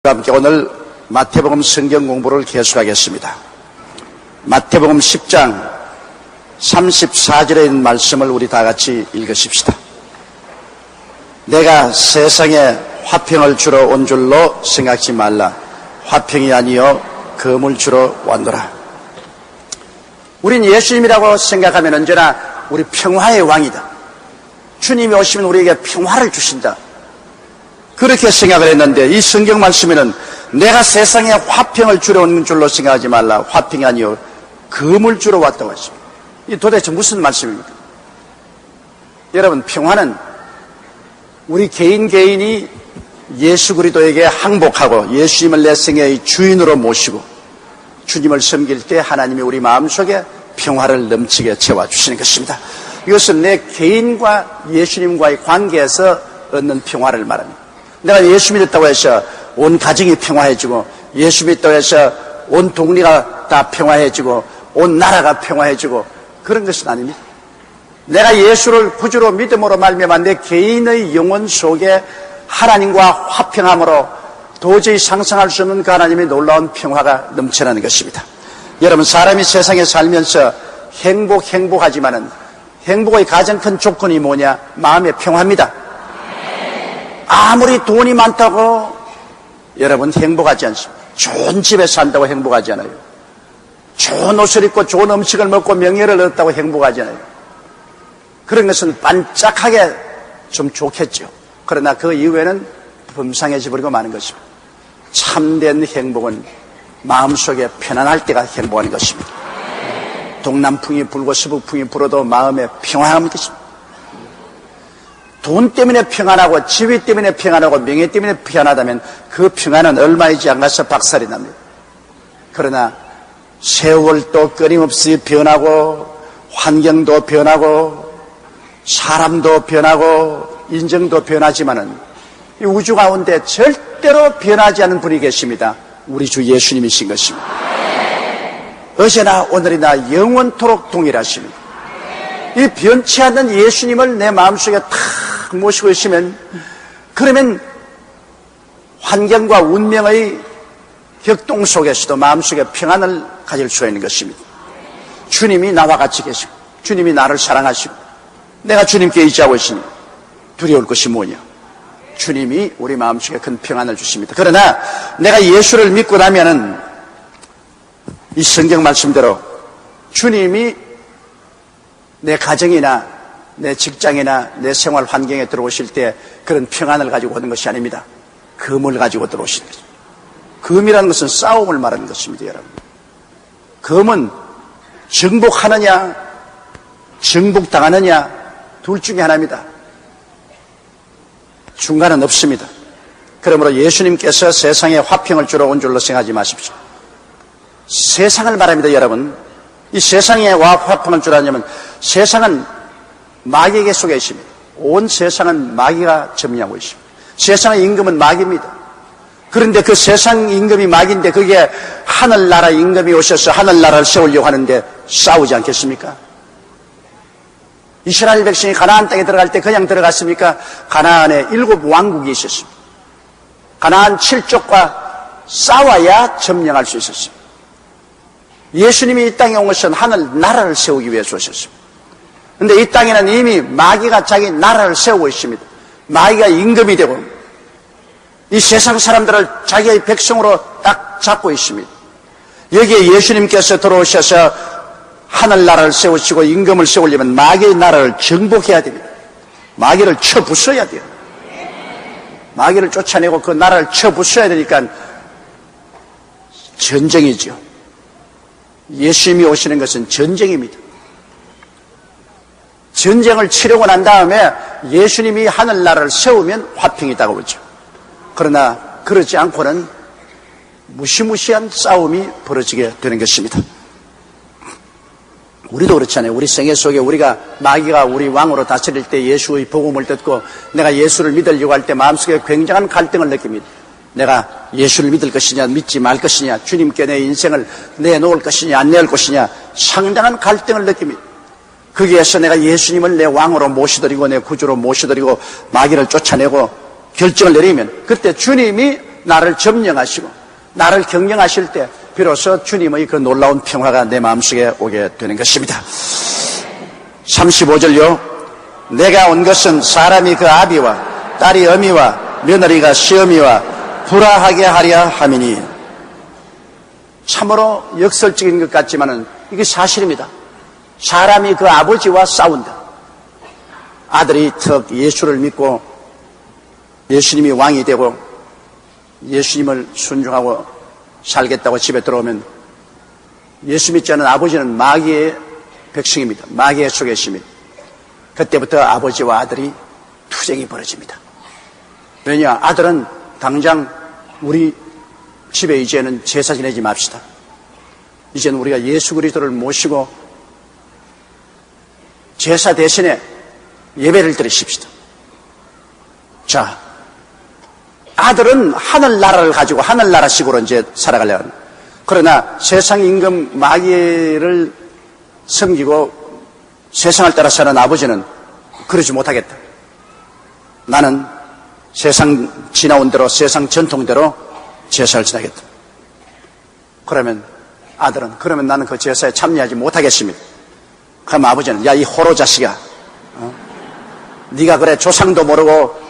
함께 오늘 마태복음 성경 공부를 계속하겠습니다. 마태복음 10장 34절에 있는 말씀을 우리 다 같이 읽으십시다. 내가 세상에 화평을 주러 온 줄로 생각지 말라. 화평이 아니요 금을 주러 왔노라. 우린 예수님이라고 생각하면 언제나 우리 평화의 왕이다. 주님이 오시면 우리에게 평화를 주신다. 그렇게 생각을 했는데 이 성경 말씀에는 내가 세상에 화평을 주러 온 줄로 생각하지 말라. 화평이 아니요 금을 주러 왔다고 했습니다. 이 도대체 무슨 말씀입니까? 여러분, 평화는 우리 개인이 예수 그리스도에게 항복하고 예수님을 내 생애의 주인으로 모시고 주님을 섬길 때 하나님이 우리 마음속에 평화를 넘치게 채워주시는 것입니다. 이것은 내 개인과 예수님과의 관계에서 얻는 평화를 말합니다. 내가 예수 믿었다고 해서 온 가정이 평화해지고 예수 믿었다고 해서 온 동리가 다 평화해지고 온 나라가 평화해지고 그런 것은 아닙니다. 내가 예수를 구주로 믿음으로 말미암아 내 개인의 영혼 속에 하나님과 화평함으로 도저히 상상할 수 없는 그 하나님의 놀라운 평화가 넘쳐나는 것입니다. 여러분, 사람이 세상에 살면서 행복하지만은 행복의 가장 큰 조건이 뭐냐? 마음의 평화입니다. 아무리 돈이 많다고 여러분 행복하지 않습니다. 좋은 집에 산다고 행복하지 않아요. 좋은 옷을 입고 좋은 음식을 먹고 명예를 얻었다고 행복하지 않아요. 그런 것은 반짝하게 좀 좋겠죠. 그러나 그 이후에는 범상해져 버리고 마는 것입니다. 참된 행복은 마음속에 편안할 때가 행복한 것입니다. 동남풍이 불고 서북풍이 불어도 마음에 평안함이 있습니다. 돈 때문에 평안하고 지위 때문에 평안하고 명예 때문에 평안하다면 그 평안은 얼마이지 안 가서 박살이 납니다. 그러나 세월도 끊임없이 변하고 환경도 변하고 사람도 변하고 인정도 변하지만은 이 우주 가운데 절대로 변하지 않는 분이 계십니다. 우리 주 예수님이신 것입니다. 어제나 오늘이나 영원토록 동일하십니다. 이 변치 않는 예수님을 내 마음속에 탁 모시고 있으면 그러면 환경과 운명의 격동 속에서도 마음속에 평안을 가질 수가 있는 것입니다. 주님이 나와 같이 계시고 주님이 나를 사랑하시고 내가 주님께 의지하고 있으니 두려울 것이 뭐냐? 주님이 우리 마음속에 큰 평안을 주십니다. 그러나 내가 예수를 믿고 나면은 이 성경 말씀대로 주님이 내 가정이나 내 직장이나 내 생활 환경에 들어오실 때 그런 평안을 가지고 오는 것이 아닙니다. 금을 가지고 들어오시는 것입니다. 금이라는 것은 싸움을 말하는 것입니다, 여러분. 금은 정복하느냐 정복당하느냐 둘 중에 하나입니다. 중간은 없습니다. 그러므로 예수님께서 세상에 화평을 주러 온 줄로 생각하지 마십시오. 세상을 말합니다, 여러분. 이 세상에 와 화평을 주라냐면 세상은 마귀에게 속해 있습니다. 온 세상은 마귀가 점령하고 있습니다. 세상의 임금은 마귀입니다. 그런데 그 세상 임금이 마귀인데 그게 하늘나라 임금이 오셔서 하늘나라를 세우려고 하는데 싸우지 않겠습니까? 이스라엘 백성이 가나안 땅에 들어갈 때 그냥 들어갔습니까? 가나안에 7 왕국이 있었습니다. 가나안 7족과 싸워야 점령할 수 있었습니다. 예수님이 이 땅에 온 것은 하늘나라를 세우기 위해서 오셨습니다. 그런데 이 땅에는 이미 마귀가 자기 나라를 세우고 있습니다. 마귀가 임금이 되고 이 세상 사람들을 자기의 백성으로 딱 잡고 있습니다. 여기에 예수님께서 들어오셔서 하늘나라를 세우시고 임금을 세우려면 마귀의 나라를 정복해야 됩니다. 마귀를 쳐부숴야 돼요. 마귀를 쫓아내고 그 나라를 쳐부숴야 되니까 전쟁이죠. 예수님이 오시는 것은 전쟁입니다. 전쟁을 치르고 난 다음에 예수님이 하늘나라를 세우면 화평이 다가오죠. 그러나 그렇지 않고는 무시무시한 싸움이 벌어지게 되는 것입니다. 우리도 그렇잖아요. 우리 생애 속에 우리가 마귀가 우리 왕으로 다스릴 때 예수의 복음을 듣고 내가 예수를 믿으려고 할 때 마음속에 굉장한 갈등을 느낍니다. 내가 예수를 믿을 것이냐 믿지 말 것이냐 주님께 내 인생을 내놓을 것이냐 안 내놓을 것이냐 상당한 갈등을 느낍니다. 거기에서 내가 예수님을 내 왕으로 모시드리고 내 구주로 모시드리고 마귀를 쫓아내고 결정을 내리면 그때 주님이 나를 점령하시고 나를 경영하실 때 비로소 주님의 그 놀라운 평화가 내 마음속에 오게 되는 것입니다. 35절요. 내가 온 것은 사람이 그 아비와 딸이 어미와 며느리가 시어미와 불화하게 하려 함이니. 참으로 역설적인 것 같지만은 이게 사실입니다. 사람이 그 아버지와 싸운다. 아들이 턱 예수를 믿고 예수님이 왕이 되고 예수님을 순종하고 살겠다고 집에 들어오면 예수 믿지 않은 아버지는 마귀의 백성입니다. 마귀의 속에 있습니다. 그때부터 아버지와 아들이 투쟁이 벌어집니다. 왜냐? 아들은 당장 우리 집에 이제는 제사 지내지 맙시다. 이제는 우리가 예수 그리스도를 모시고 제사 대신에 예배를 드리십시다. 자, 아들은 하늘나라를 가지고 하늘나라식으로 이제 살아가려고 합니다. 그러나 세상 임금 마귀를 섬기고 세상을 따라 사는 아버지는 그러지 못하겠다. 나는 세상 지나온 대로 세상 전통대로 제사를 지내겠다. 그러면 아들은 그러면 나는 그 제사에 참여하지 못하겠습니다. 그럼 아버지는 야, 이 호로 자식아, 네가 그래 조상도 모르고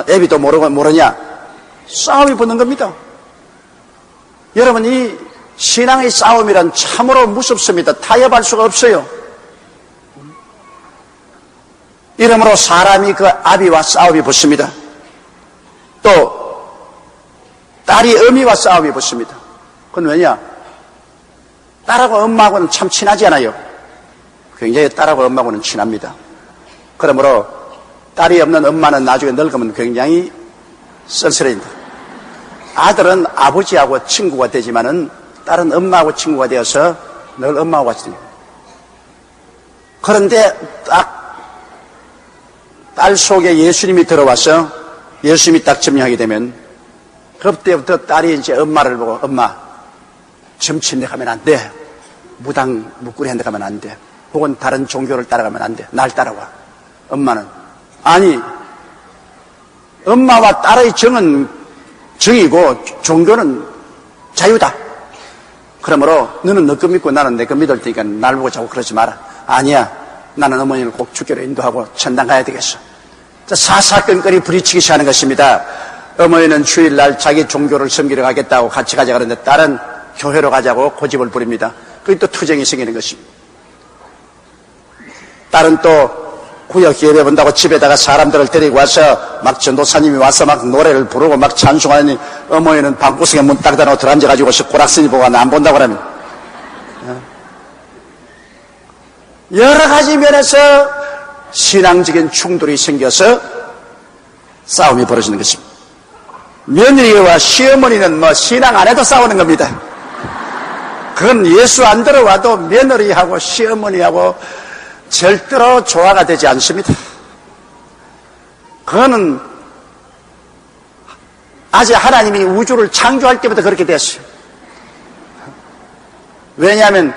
애비도 모르냐? 싸움이 붙는 겁니다. 여러분, 이 신앙의 싸움이란 참으로 무섭습니다. 타협할 수가 없어요. 이러므로 사람이 그 아비와 싸움이 붙습니다. 또 딸이 어미와 싸움이 붙습니다. 그건 왜냐? 딸하고 엄마하고는 참 친하지 않아요. 굉장히 딸하고 엄마하고는 친합니다. 그러므로 딸이 없는 엄마는 나중에 늙으면 굉장히 쓸쓸해진다. 아들은 아버지하고 친구가 되지만은 딸은 엄마하고 친구가 되어서 늘 엄마하고 같이 됩니다. 그런데 딱 딸 속에 예수님이 들어와서 예수님이 딱 점령하게 되면 그때부터 딸이 이제 엄마를 보고 엄마, 점친데 가면 안 돼. 무당, 무꾸리한데 가면 안 돼. 혹은 다른 종교를 따라가면 안 돼. 날 따라와. 엄마는 아니, 엄마와 딸의 정은 정이고 종교는 자유다. 그러므로 너는 너 거 믿고 나는 내 거 믿을 테니까 날 보고 자꾸 그러지 마라. 아니야. 나는 어머니를 꼭 주교로 인도하고 천당 가야 되겠어. 사사건건이 부딪히기 시작하는 것입니다. 어머니는 주일날 자기 종교를 섬기러 가겠다고 같이 가자 그러는데 딸은 교회로 가자고 고집을 부립니다. 그게 또 투쟁이 생기는 것입니다. 딸은 또 구역 예배 본다고 집에다가 사람들을 데리고 와서 막 전도사님이 와서 막 노래를 부르고 막 찬송하니 어머니는 방구석에 문 딱 닫아놓고 들어앉아가지고 고락선이 보고 안 본다고 그러면 여러 가지 면에서 신앙적인 충돌이 생겨서 싸움이 벌어지는 것입니다. 며느리와 시어머니는 뭐 신앙 안 해도 싸우는 겁니다. 그건 예수 안 들어와도 며느리하고 시어머니하고 절대로 조화가 되지 않습니다. 그거는 아직 하나님이 우주를 창조할 때부터 그렇게 됐어요. 왜냐하면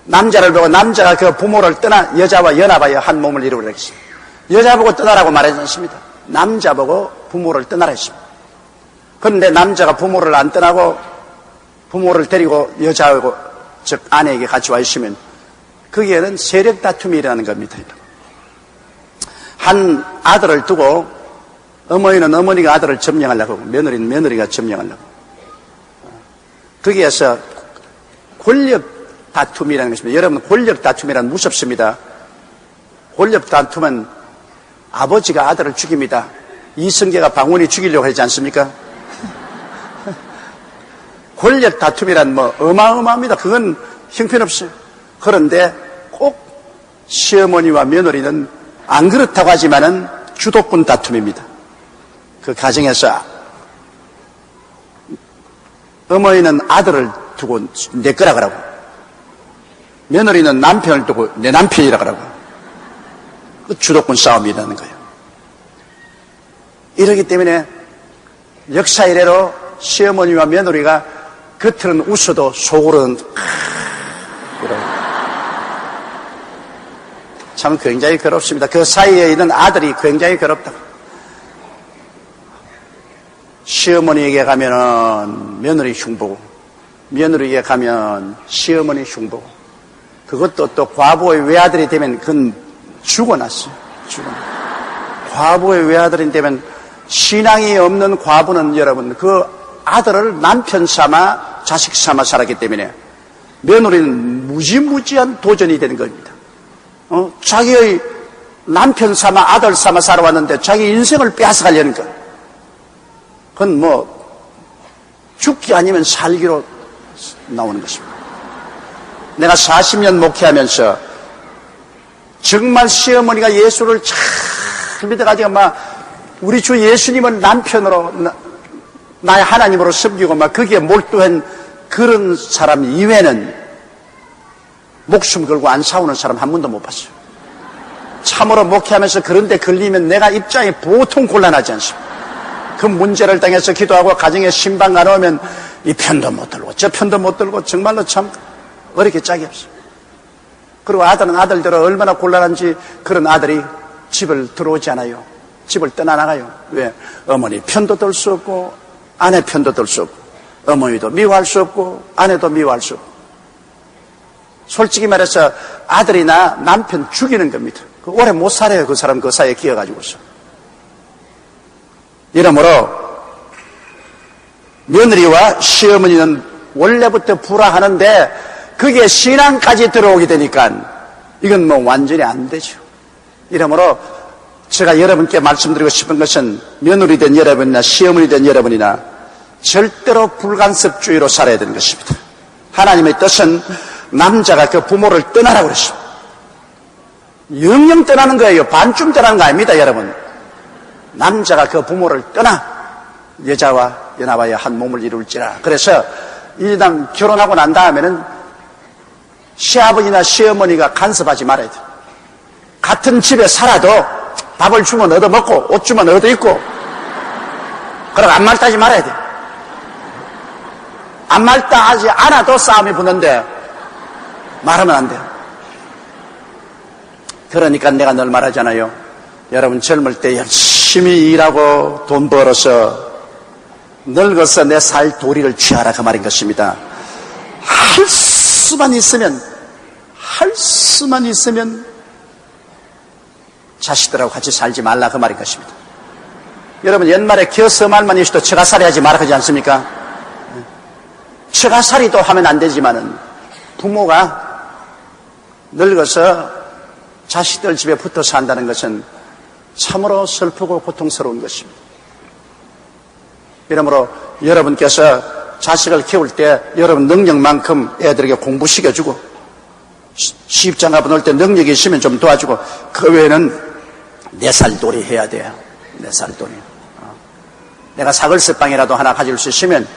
남자를 보고 남자가 그 부모를 떠나 여자와 연합하여 한 몸을 이루으라 했습니다. 여자 보고 떠나라고 말하지 않습니다. 남자 보고 부모를 떠나라 했습니다. 그런데 남자가 부모를 안 떠나고 부모를 데리고 여자하고 즉 아내에게 같이 와 있으면 거기에는 세력 다툼이 일어나는 겁니다. 한 아들을 두고 어머니는 어머니가 아들을 점령하려고 하고 며느리는 며느리가 점령하려고 하고 거기에서 권력 다툼이라는 것입니다. 여러분, 권력 다툼이란 무섭습니다. 권력 다툼은 아버지가 아들을 죽입니다. 이성계가 방울이 죽이려고 하지 않습니까? 권력 다툼이란 뭐 어마어마합니다. 그건 형편없어요. 그런데 꼭 시어머니와 며느리는 안 그렇다고 하지만은 주도권 다툼입니다. 그 가정에서 어머니는 아들을 두고 내 거라 그러고 며느리는 남편을 두고 내 남편이라 그러고 그 주도권 싸움이라는 거예요. 이러기 때문에 역사 이래로 시어머니와 며느리가 겉으로는 웃어도 속으로는 참 굉장히 괴롭습니다. 그 사이에 있는 아들이 굉장히 괴롭다. 시어머니에게 가면은 며느리 흉보고, 며느리에게 가면 시어머니 흉보고, 그것도 또 과부의 외아들이 되면 그건 죽어났어요. 과부의 외아들이 되면, 신앙이 없는 과부는 여러분 그 아들을 남편 삼아 자식 삼아 살았기 때문에 며느리는 무지무지한 도전이 되는 겁니다. 자기의 남편 삼아 아들 삼아 살아왔는데 자기 인생을 빼앗아가려는 것, 그건 뭐 죽기 아니면 살기로 나오는 것입니다. 내가 40년 목회하면서 정말 시어머니가 예수를 잘 믿어가지고 막 우리 주 예수님을 남편으로 나의 하나님으로 섬기고 막 거기에 몰두한 그런 사람 이외에는 목숨 걸고 안 싸우는 사람 한 번도 못 봤어요. 참으로 목회하면서 그런데 걸리면 내가 입장이 보통 곤란하지 않습니다. 그 문제를 당해서 기도하고 가정에 신방 가놓으면 이 편도 못 들고 저 편도 못 들고 정말로 참 어렵게 짝이 없어요. 그리고 아들은 아들대로 얼마나 곤란한지 그런 아들이 집을 들어오지 않아요. 집을 떠나나가요. 왜? 어머니 편도 들 수 없고 아내 편도 들 수 없고 어머니도 미워할 수 없고 아내도 미워할 수 없고, 솔직히 말해서 아들이나 남편 죽이는 겁니다. 오래 못 살아요. 그 사람 그 사이에 끼어가지고서. 이러므로 며느리와 시어머니는 원래부터 불화하는데 그게 신앙까지 들어오게 되니까 이건 뭐 완전히 안 되죠. 이러므로 제가 여러분께 말씀드리고 싶은 것은 며느리 된 여러분이나 시어머니 된 여러분이나 절대로 불간섭주의로 살아야 되는 것입니다. 하나님의 뜻은 남자가 그 부모를 떠나라고 그랬습니다. 영영 떠나는 거예요. 반쯤 떠나는 거 아닙니다, 여러분. 남자가 그 부모를 떠나 여자와 연합하여 한 몸을 이룰지라. 그래서 일단 결혼하고 난 다음에는 시아버지나 시어머니가 간섭하지 말아야 돼요. 같은 집에 살아도 밥을 주면 얻어먹고 옷 주면 얻어입고, 그럼 안 말따지 말아야 돼. 안 말따하지 않아도 싸움이 붙는데 말하면 안 돼요. 그러니까 내가 늘 말하잖아요. 여러분 젊을 때 열심히 일하고 돈 벌어서 늙어서 내 살 도리를 취하라, 그 말인 것입니다. 할 수만 있으면 자식들하고 같이 살지 말라, 그 말인 것입니다. 여러분 옛말에 겨서말만 있어도 처가살이 하지 말라 하지 않습니까? 처가살이도 하면 안 되지만은 부모가 늙어서 자식들 집에 붙어 산다는 것은 참으로 슬프고 고통스러운 것입니다. 이러므로 여러분께서 자식을 키울 때 여러분 능력만큼 애들에게 공부시켜주고, 시집장가 보낼 때 능력이 있으면 좀 도와주고, 그 외에는 내 살돌이 해야 돼요. 내 살돌이. 내가 사글세빵이라도 하나 가질 수 있으면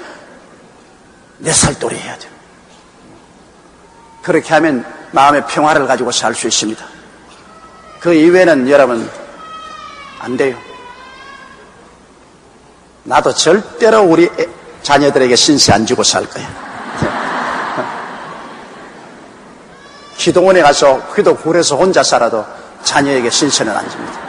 내 살돌이 해야 돼요. 그렇게 하면 마음의 평화를 가지고 살 수 있습니다. 그 이외에는 여러분 안 돼요. 나도 절대로 우리 자녀들에게 신세 안 지고 살 거야. 기도원에 가서 기도굴에서 혼자 살아도 자녀에게 신세는 안 집니다.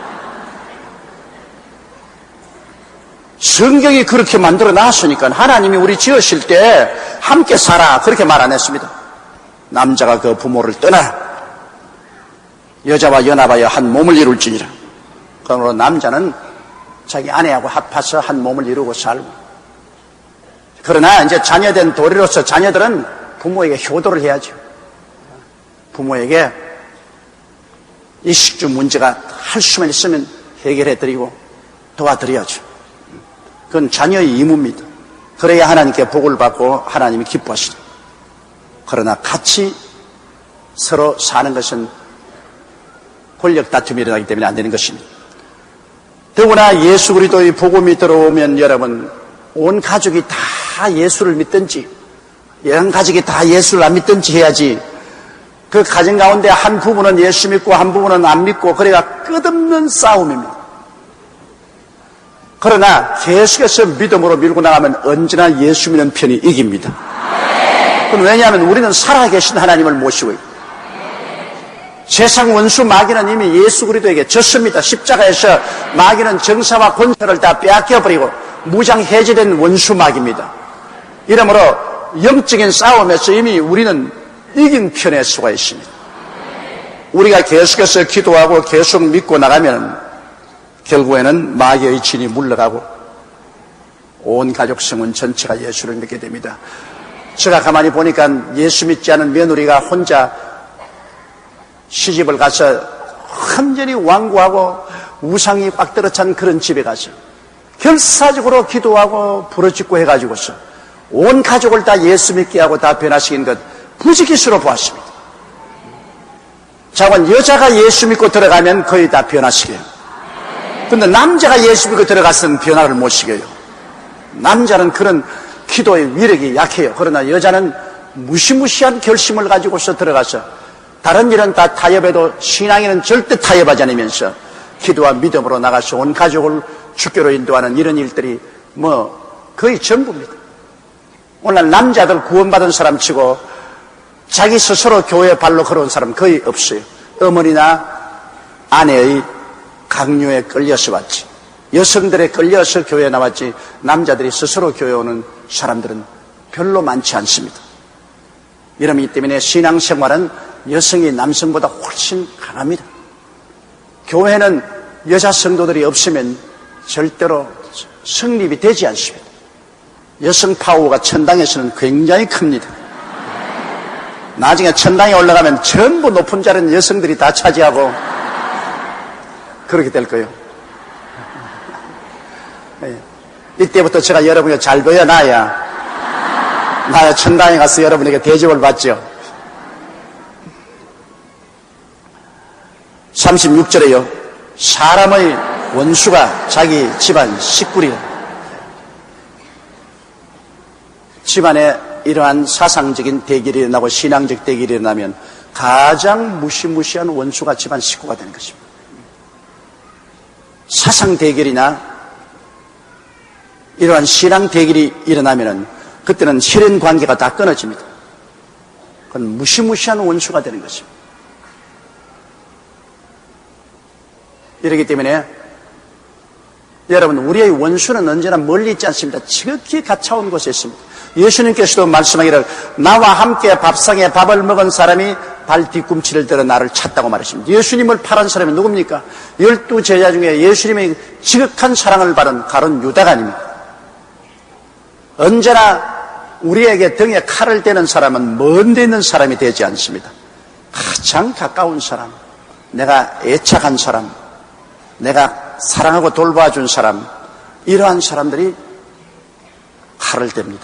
성경이 그렇게 만들어 놨으니까 하나님이 우리 지으실 때 함께 살아 그렇게 말 안 했습니다. 남자가 그 부모를 떠나 여자와 연합하여 한 몸을 이룰지니라. 그러므로 남자는 자기 아내하고 합해서 한 몸을 이루고 살고, 그러나 이제 자녀된 도리로서 자녀들은 부모에게 효도를 해야죠. 부모에게 이 식주 문제가 할 수만 있으면 해결해드리고 도와드려야죠. 그건 자녀의 의무입니다. 그래야 하나님께 복을 받고 하나님이 기뻐하시죠. 그러나 같이 서로 사는 것은 권력 다툼이 일어나기 때문에 안 되는 것입니다. 더구나 예수 그리스도의 복음이 들어오면 여러분 온 가족이 다 예수를 믿든지 온 가족이 다 예수를 안 믿든지 해야지, 그 가정 가운데 한 부분은 예수 믿고 한 부분은 안 믿고 그래가 끝없는 싸움입니다. 그러나 계속해서 믿음으로 밀고 나가면 언제나 예수 믿는 편이 이깁니다. 그럼 왜냐하면 우리는 살아계신 하나님을 모시고 있고, 세상 원수 마귀는 이미 예수 그리스도에게 졌습니다. 십자가에서 마귀는 정사와 권세를 다 빼앗겨버리고 무장해제된 원수막입니다. 이러므로 영적인 싸움에서 이미 우리는 이긴 편에 속아 있습니다. 우리가 계속해서 기도하고 계속 믿고 나가면 결국에는 마귀의 진이 물러가고 온 가족 성은 전체가 예수를 믿게 됩니다. 제가 가만히 보니까 예수 믿지 않은 며느리가 혼자 시집을 가서 완전히 완고하고 우상이 꽉 들어찬 그런 집에 가서 결사적으로 기도하고 부르짖고 해가지고서 온 가족을 다 예수 믿게 하고 다 변화시킨 것 부지기수로 보았습니다. 자관 여자가 예수 믿고 들어가면 거의 다 변화시켜요. 근데 남자가 예수 믿고 들어갔으면 변화를 못 시켜요. 남자는 그런 기도의 위력이 약해요. 그러나 여자는 무시무시한 결심을 가지고서 들어가서 다른 일은 다 타협해도 신앙에는 절대 타협하지 않으면서 기도와 믿음으로 나가서 온 가족을 주께로 인도하는 이런 일들이 거의 전부입니다. 오늘 남자들 구원받은 사람 치고 자기 스스로 교회 발로 걸어온 사람 거의 없어요. 어머니나 아내의 강요에 끌려서 왔지. 여성들에 끌려서 교회에 나왔지 남자들이 스스로 교회 오는 사람들은 별로 많지 않습니다. 이러기 때문에 신앙생활은 여성이 남성보다 훨씬 강합니다. 교회는 여자 성도들이 없으면 절대로 성립이 되지 않습니다. 여성 파워가 천당에서는 굉장히 큽니다. 나중에 천당에 올라가면 전부 높은 자리는 여성들이 다 차지하고 그렇게 될 거예요. 이때부터 제가 여러분에게 잘 보여놔야 천당에 가서 여러분에게 대접을 받죠. 36절에요. 사람의 원수가 자기 집안 식구리라. 집안에 이러한 사상적인 대결이 일어나고 신앙적 대결이 일어나면 가장 무시무시한 원수가 집안 식구가 되는 것입니다. 사상 대결이나 이러한 신앙 대결이 일어나면 그때는 혈연 관계가 다 끊어집니다. 그건 무시무시한 원수가 되는 것입니다. 이렇기 때문에 여러분, 우리의 원수는 언제나 멀리 있지 않습니다. 지극히 가까운 곳에 있습니다. 예수님께서도 말씀하기를 나와 함께 밥상에 밥을 먹은 사람이 발 뒤꿈치를 들어 나를 찾다고 말하십니다. 예수님을 팔은 사람이 누굽니까? 12 제자 중에 예수님의 지극한 사랑을 받은 가룟 유다가 아닙니다. 언제나 우리에게 등에 칼을 대는 사람은 먼 데 있는 사람이 되지 않습니다. 가장 가까운 사람, 내가 애착한 사람, 내가 사랑하고 돌봐준 사람, 이러한 사람들이 칼을 댑니다.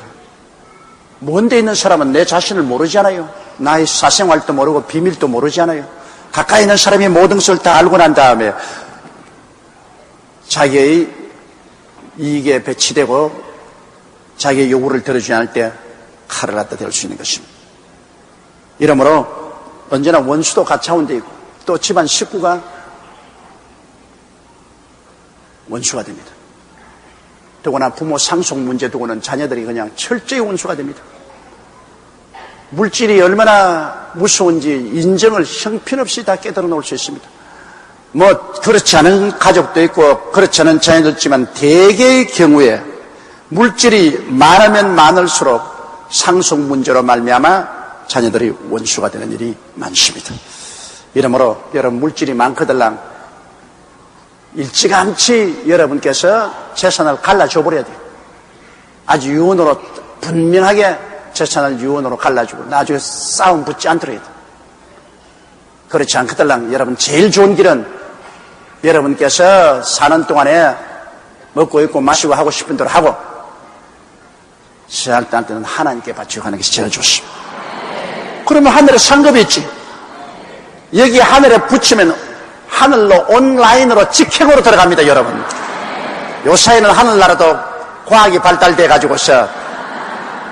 먼 데 있는 사람은 내 자신을 모르지 않아요. 나의 사생활도 모르고 비밀도 모르지 않아요. 가까이 있는 사람이 모든 것을 다 알고 난 다음에 자기의 이익에 배치되고 자기의 요구를 들어주지 않을 때 칼을 갖다 댈 수 있는 것입니다. 이러므로 언제나 원수도 가까운 데 있고 또 집안 식구가 원수가 됩니다. 더구나 부모 상속 문제 두고는 자녀들이 그냥 철저히 원수가 됩니다. 물질이 얼마나 무서운지 인정을 형편없이 다 깨달아 놓을 수 있습니다. 그렇지 않은 가족도 있고 그렇지 않은 자녀도 있지만 대개의 경우에 물질이 많으면 많을수록 상속 문제로 말미암아 자녀들이 원수가 되는 일이 많습니다. 이러므로 여러분, 물질이 많거들랑 일찌감치 여러분께서 재산을 갈라줘 버려야 돼요. 아주 유언으로 분명하게 재산을 유언으로 갈라주고 나중에 싸움 붙지 않도록 해야 돼요. 그렇지 않거들랑 여러분, 제일 좋은 길은 여러분께서 사는 동안에 먹고 입고 마시고 하고 싶은 대로 하고 시작 때는 하나님께 바치고 하는 것이 제일 좋습니다. 그러면 하늘에 상급이 있지. 여기 하늘에 붙이면 하늘로 온라인으로 직행으로 들어갑니다. 여러분, 요 사이는 하늘나라도 과학이 발달돼 가지고서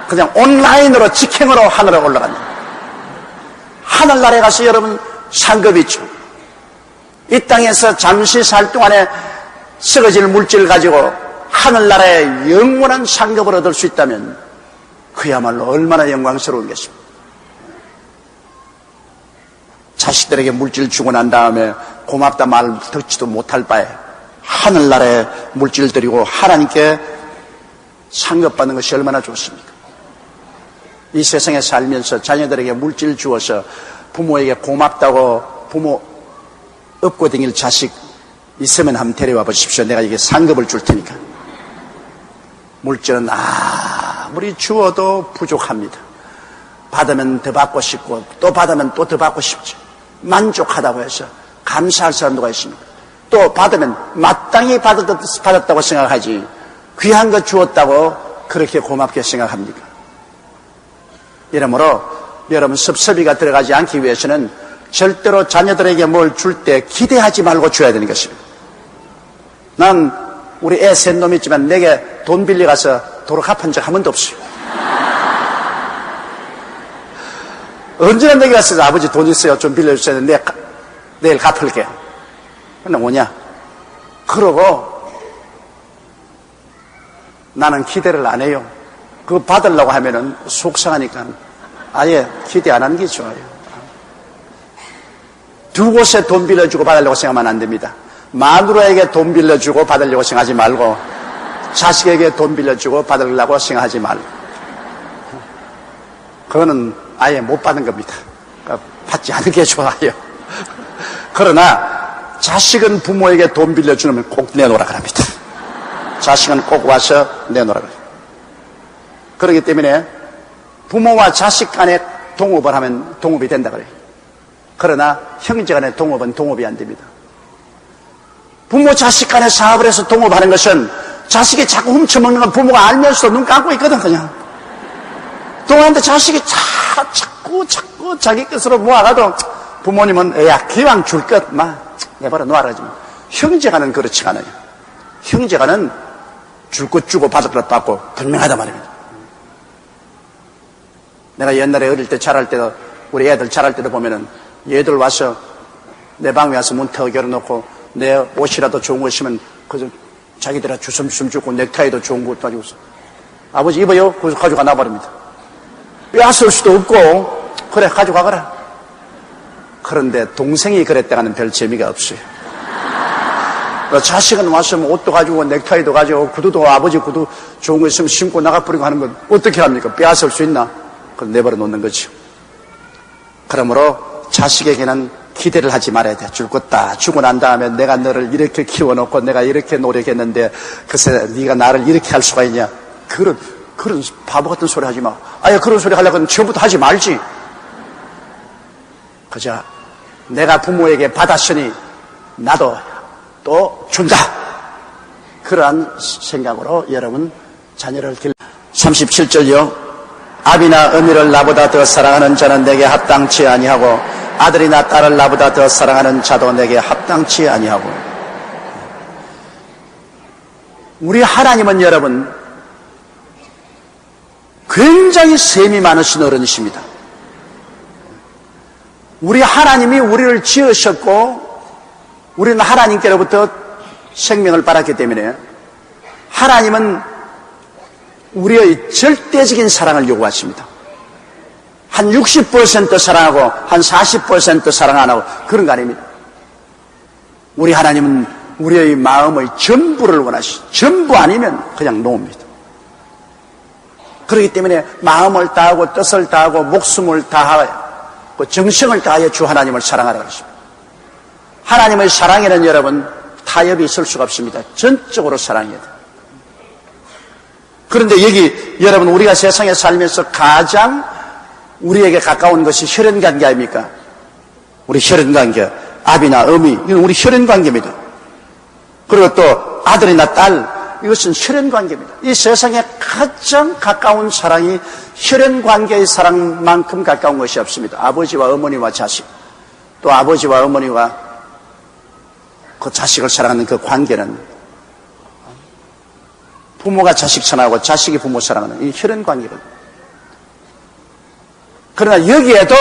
그냥 온라인으로 직행으로 하늘에 올라갑니다. 하늘나라에 가서 여러분 상급이 있죠. 이 땅에서 잠시 살 동안에 썩어질 물질을 가지고 하늘나라에 영원한 상급을 얻을 수 있다면 그야말로 얼마나 영광스러운 것입니다. 자식들에게 물질 주고 난 다음에 고맙다 말 듣지도 못할 바에 하늘나라에 물질 드리고 하나님께 상급받는 것이 얼마나 좋습니까? 이 세상에 살면서 자녀들에게 물질 주어서 부모에게 고맙다고 부모 업고 다닐 자식 있으면 한번 데려와 보십시오. 내가 이게 상급을 줄 테니까. 물질은 아무리 주어도 부족합니다. 받으면 더 받고 싶고 또 받으면 또 더 받고 싶죠. 만족하다고 해서 감사할 사람 누가 있습니까? 또 받으면 마땅히 받았다고 생각하지 귀한 거 주었다고 그렇게 고맙게 생각합니까? 이러므로 여러분 섭섭이가 들어가지 않기 위해서는 절대로 자녀들에게 뭘 줄 때 기대하지 말고 줘야 되는 것입니다. 난 우리 애 셋 놈 있지만 내게 돈 빌려가서 도로 갚은 적 한 번도 없어요. 언제나 내게 가서 아버지 돈 있어요. 좀 빌려주세요. 내일 갚을게. 근데 뭐냐? 그러고 나는 기대를 안 해요. 그거 받으려고 하면은 속상하니까 아예 기대 안 하는 게 좋아요. 두 곳에 돈 빌려주고 받으려고 생각하면 안 됩니다. 마누라에게 돈 빌려주고 받으려고 생각하지 말고 자식에게 돈 빌려주고 받으려고 생각하지 말고 그거는 아예 못 받는 겁니다. 그러니까 받지 않는 게 좋아요. 그러나 자식은 부모에게 돈 빌려주면 꼭 내놓으라 그럽니다. 자식은 꼭 와서 내놓으라 그래요. 그렇기 때문에 부모와 자식 간에 동업을 하면 동업이 된다 그래요. 그러나 형제 간에 동업은 동업이 안 됩니다. 부모 자식 간에 사업을 해서 동업하는 것은 자식이 자꾸 훔쳐먹는 건 부모가 알면서도 눈 감고 있거든. 그냥 동안데 자식이 자꾸 자기 것으로 모아가도 부모님은 야 기왕 줄 것 막 내버려 놓아라 하지만 형제간은 그렇지 않아요. 형제간은 줄 것 주고 받을 것 받고 분명하단 말입니다. 내가 옛날에 어릴 때 자랄 때도 우리 애들 자랄 때도 보면은 얘들 와서 내 방에 와서 문 턱 열어놓고 내 옷이라도 좋은 거 있으면 그저 자기들아 주섬주섬 주고 넥타이도 좋은 거 가지고 아버지 입어요? 그래서 가져가 놔버립니다. 야쓸 수도 없고 그래 가져가거라. 그런데 동생이 그랬다가는 별 재미가 없어요. 자식은 와서 뭐 옷도 가지고 넥타이도 가지고 구두도 아버지 구두 좋은 거 있으면 신고 나가버리고 하는 건 어떻게 합니까? 빼앗을 수 있나? 그걸 내버려 놓는 거죠. 그러므로 자식에게는 기대를 하지 말아야 돼. 줄 것 다 주고 난 다음에 내가 너를 이렇게 키워놓고 내가 이렇게 노력했는데 글쎄 네가 나를 이렇게 할 수가 있냐. 그런 바보 같은 소리 하지 마. 아예 그런 소리 하려면 처음부터 하지 말지. 그저 내가 부모에게 받았으니 나도 또 준다. 그러한 생각으로 여러분 자녀를 37절요. 아비나 어미를 나보다 더 사랑하는 자는 내게 합당치 아니하고 아들이나 딸을 나보다 더 사랑하는 자도 내게 합당치 아니하고. 우리 하나님은 여러분 굉장히 셈이 많으신 어른이십니다. 우리 하나님이 우리를 지으셨고 우리는 하나님께로부터 생명을 받았기 때문에 하나님은 우리의 절대적인 사랑을 요구하십니다. 한 60% 사랑하고 한 40% 사랑 안 하고 그런 거 아닙니다. 우리 하나님은 우리의 마음의 전부를 원하시죠. 전부 아니면 그냥 놓습니다. 그렇기 때문에 마음을 다하고 뜻을 다하고 목숨을 다하고 정성을 다하여 주 하나님을 사랑하라 그러십니다. 하나님의 사랑에는 여러분 타협이 있을 수가 없습니다. 전적으로 사랑해야 돼요. 그런데 여기 여러분 우리가 세상에 살면서 가장 우리에게 가까운 것이 혈연관계 아닙니까? 우리 혈연관계, 아비나 어미, 이건 우리 혈연관계입니다. 그리고 또 아들이나 딸, 이것은 혈연관계입니다. 이 세상에 가장 가까운 사랑이 혈연관계의 사랑만큼 가까운 것이 없습니다. 아버지와 어머니와 자식, 또 아버지와 어머니와 그 자식을 사랑하는 그 관계는 부모가 자식 사랑하고 자식이 부모 사랑하는 이 혈연관계거든요. 그러나 여기에도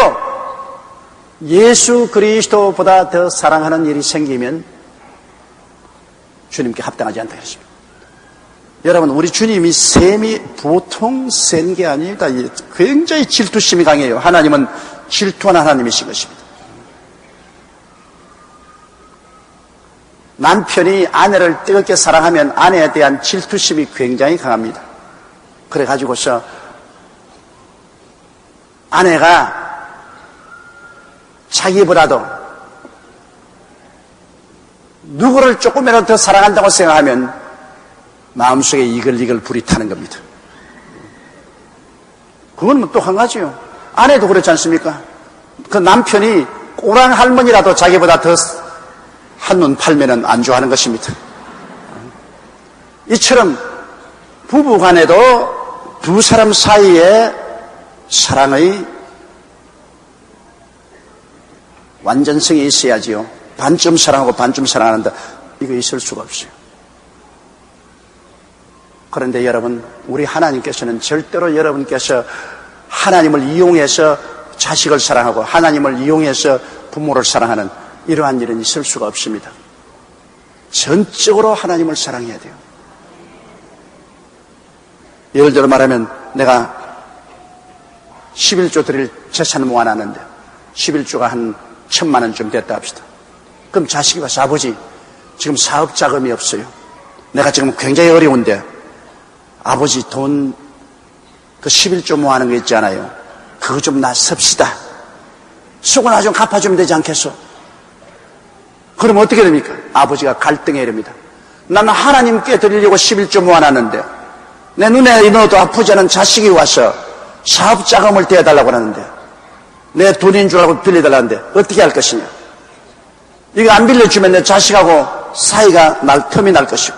예수 그리스도보다 더 사랑하는 일이 생기면 주님께 합당하지 않다 그랬습니다. 여러분 우리 주님이 셈이 보통 센 게 아닙니다. 굉장히 질투심이 강해요. 하나님은 질투하는 하나님이신 것입니다. 남편이 아내를 뜨겁게 사랑하면 아내에 대한 질투심이 굉장히 강합니다. 그래가지고서 아내가 자기보다도 누구를 조금이라도 더 사랑한다고 생각하면 마음속에 이글이글 불이 타는 겁니다. 그건 뭐 또 한 가지요. 아내도 그렇지 않습니까? 그 남편이 꼬랑 할머니라도 자기보다 더 한눈 팔면은 안 좋아하는 것입니다. 이처럼 부부 간에도 두 사람 사이에 사랑의 완전성이 있어야지요. 반쯤 사랑하고 반쯤 사랑한다. 이거 있을 수가 없어요. 그런데 여러분, 우리 하나님께서는 절대로 여러분께서 하나님을 이용해서 자식을 사랑하고 하나님을 이용해서 부모를 사랑하는 이러한 일은 있을 수가 없습니다. 전적으로 하나님을 사랑해야 돼요. 예를 들어 말하면 내가 11조 드릴 재산을 모아놨는데 11조가 한 1,000만 원쯤 됐다 합시다. 그럼 자식이 와서 아버지 지금 사업 자금이 없어요. 내가 지금 굉장히 어려운데 아버지 돈 그 11조 모아놓은 거 있잖아요. 그거 좀 나 섭시다. 쓰고 나 좀 갚아주면 되지 않겠어? 그럼 어떻게 됩니까? 아버지가 갈등해 이럽니다. 나는 하나님께 드리려고 11조 모아놨는데 내 눈에 넣어도 아프지 않은 자식이 와서 사업 자금을 대달라고 하는데 내 돈인 줄 알고 빌려달라는데 어떻게 할 것이냐? 이거 안 빌려주면 내 자식하고 사이가 틈이 날 것이고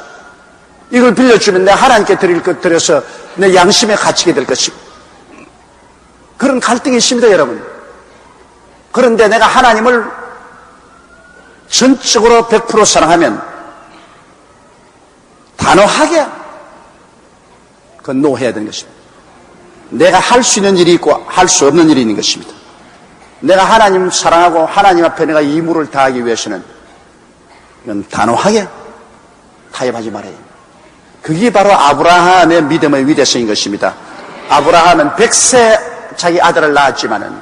이걸 빌려주면 내 하나님께 드릴 것 드려서 내 양심에 갇히게 될 것이고 그런 갈등이 있습니다, 여러분. 그런데 내가 하나님을 전적으로 100% 사랑하면 단호하게 그건 노해야 되는 것입니다. 내가 할 수 있는 일이 있고 할 수 없는 일이 있는 것입니다. 내가 하나님 사랑하고 하나님 앞에 내가義務를 다하기 위해서는 이건 단호하게 타협하지 말아야 합니다. 그게 바로 아브라함의 믿음의 위대성인 것입니다. 아브라함은 100세 자기 아들을 낳았지만은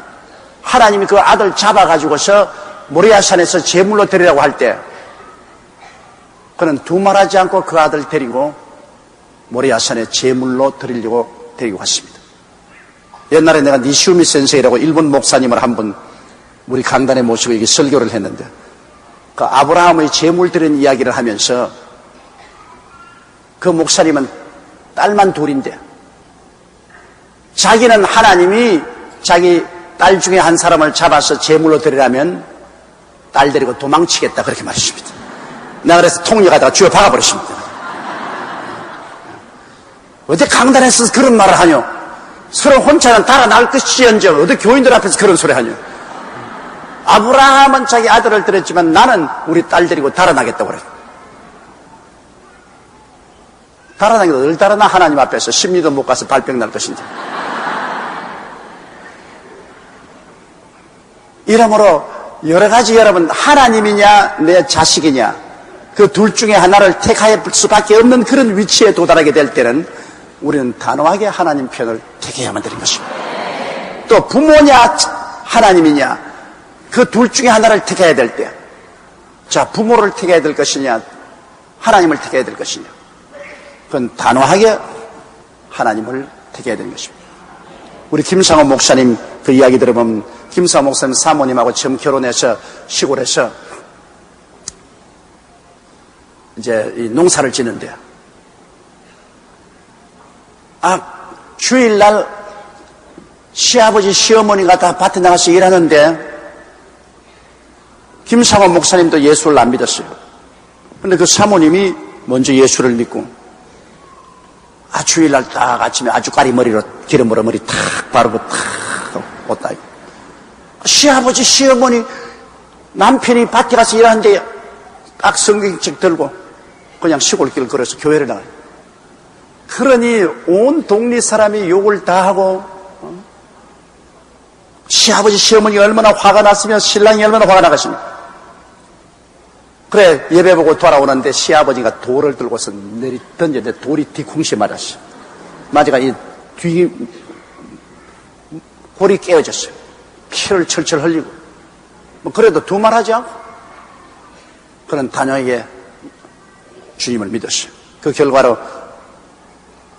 하나님이 그 아들 잡아가지고서 모리아산에서 제물로 드리라고 할 때 그는 두말하지 않고 그 아들 데리고 모리아산에 제물로 드리려고 데리고 갔습니다. 옛날에 내가 니시우미 센세이라고 일본 목사님을 한번 우리 강단에 모시고 이게 설교를 했는데 그 아브라함의 제물 드린 이야기를 하면서 그 목사님은 딸만 둘인데 자기는 하나님이 자기 딸 중에 한 사람을 잡아서 제물로 드리라면 딸 데리고 도망치겠다 그렇게 말했습니다. 내가 그래서 통역하다가 쥐어 박아버렸습니다. 어디 강단에서 그런 말을 하뇨? 서로 혼자는 달아날 것이언정 어디 교인들 앞에서 그런 소리 하뇨? 아브라함은 자기 아들을 드렸지만 나는 우리 딸 데리고 달아나겠다고 그랬어요. 달아나기도 늘 달아나 하나님 앞에서 심리도 못 가서 발병 날 것인데. 이러므로 여러 가지 여러분 하나님이냐 내 자식이냐 그 둘 중에 하나를 택할 수밖에 없는 그런 위치에 도달하게 될 때는 우리는 단호하게 하나님 편을 택해야만 되는 것입니다. 또 부모냐 하나님이냐 그 둘 중에 하나를 택해야 될 때 자 부모를 택해야 될 것이냐 하나님을 택해야 될 것이냐 그건 단호하게 하나님을 택해야 되는 것입니다. 우리 김상호 목사님 그 이야기 들어보면 김상호 목사님 사모님하고 처음 결혼해서 시골에서 이제 이 농사를 짓는데요. 주일날 시아버지 시어머니가 다 밭에 나가서 일하는데 김상호 목사님도 예수를 안 믿었어요. 그런데 그 사모님이 먼저 예수를 믿고 주일날 딱 아침에 아주까리 머리로 기름으로 머리 탁 바르고 탁 옷 다 입고 시아버지 시어머니 남편이 밭에 가서 일하는데 딱 성경책 들고 그냥 시골길 걸어서 교회를 나가요. 그러니 온 동네 사람이 욕을 다 하고 시아버지 시어머니가 얼마나 화가 났으면 신랑이 얼마나 화가 나갔습니까? 그래 예배 보고 돌아오는데 시아버지가 돌을 들고서 내리 던졌는데 돌이 뒤쿵시 맞았어. 맞아가 이 뒤 골이 깨어졌어요. 피를 철철 흘리고 뭐 그래도 두말하지 않고 그는 단호하게 주님을 믿었어요. 그 결과로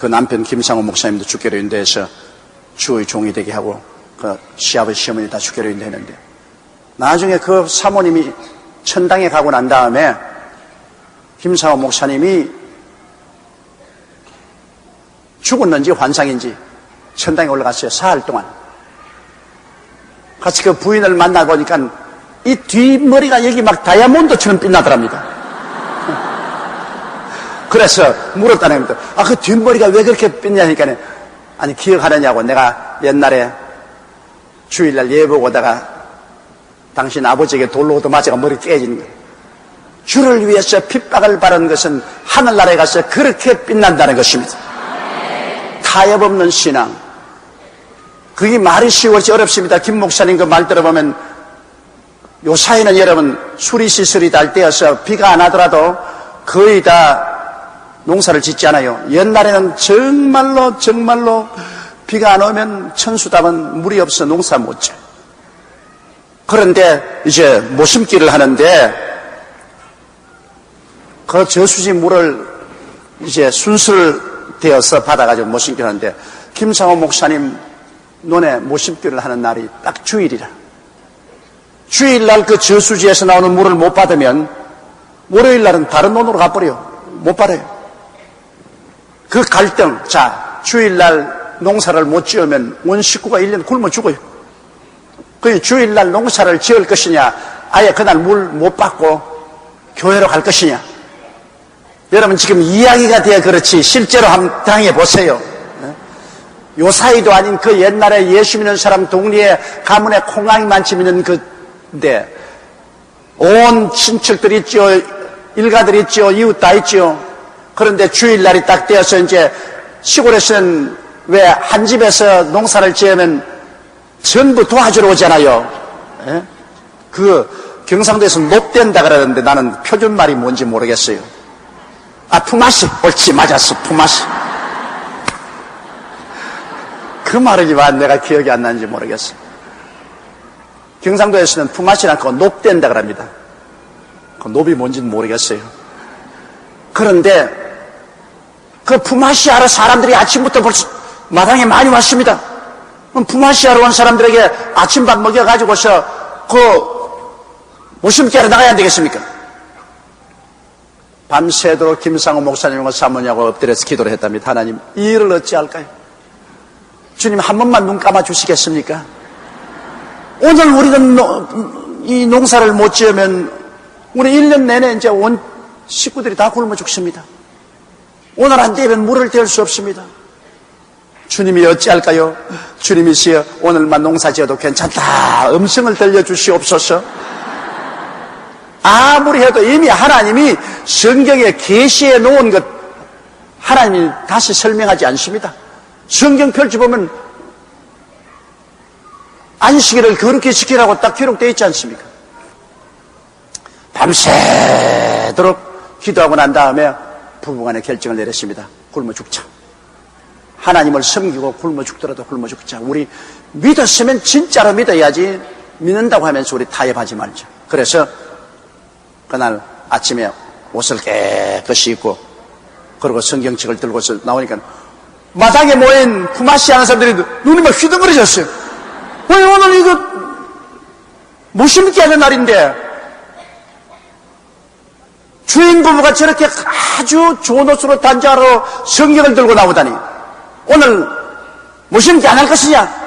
그 남편 김상호 목사님도 주께로 인도해서 주의 종이 되게 하고 그 시아버지 시어머니 다 주께로 인도했는데 나중에 그 사모님이 천당에 가고 난 다음에 김상호 목사님이 죽었는지 환상인지 천당에 올라갔어요. 사흘 동안. 같이 그 부인을 만나보니까 이 뒷머리가 여기 막 다이아몬드처럼 빛나더랍니다. 그래서 물었다는 겁니다. 아, 그 뒷머리가 왜 그렇게 빛나니까, 아니, 기억하느냐고. 내가 옛날에 주일날 예보고 오다가 당신 아버지에게 돌로 얻어맞아가 머리 깨지는 거예요. 주를 위해서 핍박을 받은 것은 하늘나라에 가서 그렇게 빛난다는 것입니다. 타협 없는 신앙. 그게 말이 쉬울지 어렵습니다. 김 목사님 그 말 들어보면 요사이는 여러분 수리시설이 달 때여서 비가 안 하더라도 거의 다 농사를 짓지 않아요. 옛날에는 정말로 비가 안 오면 천수답은 물이 없어 농사 못 져요. 그런데 이제 모심기를 하는데 그 저수지 물을 이제 순수를 되어서 받아가지고 모심기를 하는데 김상호 목사님 논에 모심기를 하는 날이 딱 주일이라. 주일날 그 저수지에서 나오는 물을 못 받으면 월요일날은 다른 논으로 가버려요. 못 받아요. 그 갈등, 자, 주일날 농사를 못 지으면 온 식구가 1년 굶어 죽어요. 그 주일날 농사를 지을 것이냐, 아예 그날 물 못 받고 교회로 갈 것이냐. 여러분 지금 이야기가 돼야 그렇지 실제로 한번 당해 보세요. 요사이도 아닌 그 옛날에 예수 믿는 사람 동리에 가문에 콩랑이 많지 믿는 그데 온 친척들 있죠, 일가들 있죠, 이웃 다 있죠. 그런데 주일날이 딱 되어서 이제 시골에서는 왜 한 집에서 농사를 지으면 전부 도와주러 오잖아요. 예? 그 경상도에서 못된다 그러는데 나는 표준말이 뭔지 모르겠어요. 아, 품앗이. 옳지, 맞았어, 품앗이. 그 말이지만 내가 기억이 안 나는지 모르겠어. 경상도에서는 품앗이란 거 높된다 그럽니다. 그 높이 뭔지는 모르겠어요. 그런데 그 품앗이하러 사람들이 아침부터 벌써 마당에 많이 왔습니다. 그럼 품앗이하러 온 사람들에게 아침밥 먹여가지고서 그 모심기하러 나가야 안 되겠습니까? 밤새도록 김상호 목사님과 사모님하고 엎드려서 기도를 했답니다. 하나님, 이 일을 어찌할까요? 주님 한 번만 눈 감아 주시겠습니까? 오늘 우리는 이 농사를 못 지으면 우리 1년 내내 이제 온 식구들이 다 굶어 죽습니다. 오늘 안 되면 물을 댈 수 없습니다. 주님이 어찌할까요? 주님이시여 오늘만 농사 지어도 괜찮다. 음성을 들려주시옵소서. 아무리 해도 이미 하나님이 성경에 계시해 놓은 것 하나님이 다시 설명하지 않습니다. 성경 펼쳐보면 안식일을 거룩히 지키라고 딱 기록되어 있지 않습니까? 밤새도록 기도하고 난 다음에 부부간에 결정을 내렸습니다. 굶어 죽자. 하나님을 섬기고 굶어 죽더라도 굶어 죽자. 우리 믿었으면 진짜로 믿어야지, 믿는다고 하면서 우리 타협하지 말자. 그래서 그날 아침에 옷을 깨끗이 입고 그리고 성경책을 들고서 나오니까 마당에 모인 품앗이 하는 사람들이 눈이 막 휘둥그레졌어요. 왜 오늘 이거 모심기 하는 날인데 주인 부부가 저렇게 아주 좋은 옷으로 단장하러 성경을 들고 나오다니 오늘 모심기 안 할 것이냐?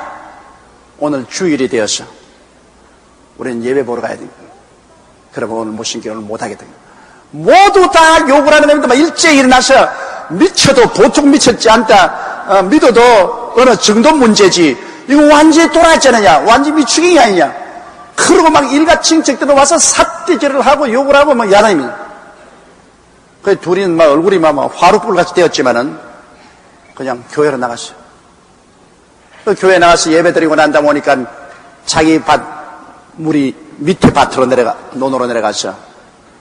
오늘 주일이 되어서 우리는 예배 보러 가야 됩니다. 그러면 오늘 모심기 오늘 못하게 됩니다. 모두 다 욕을 하는 겁니다. 일제히 일어나서 미쳐도 보통 미쳤지 않다. 믿어도 어느 정도 문제지. 이거 완전히 돌아왔지 않느냐. 완전히 미추경이 아니냐. 그러고 막 일가 친척들 와서 삿대질을 하고 욕을 하고 막 야단입니다. 그 둘이는 막 얼굴이 막 화루불같이 되었지만은 그냥 교회로 나갔어요. 그 교회 나가서 예배 드리고 난 다음에 오니까 자기 밭 물이 밑에 밭으로 논으로 내려가서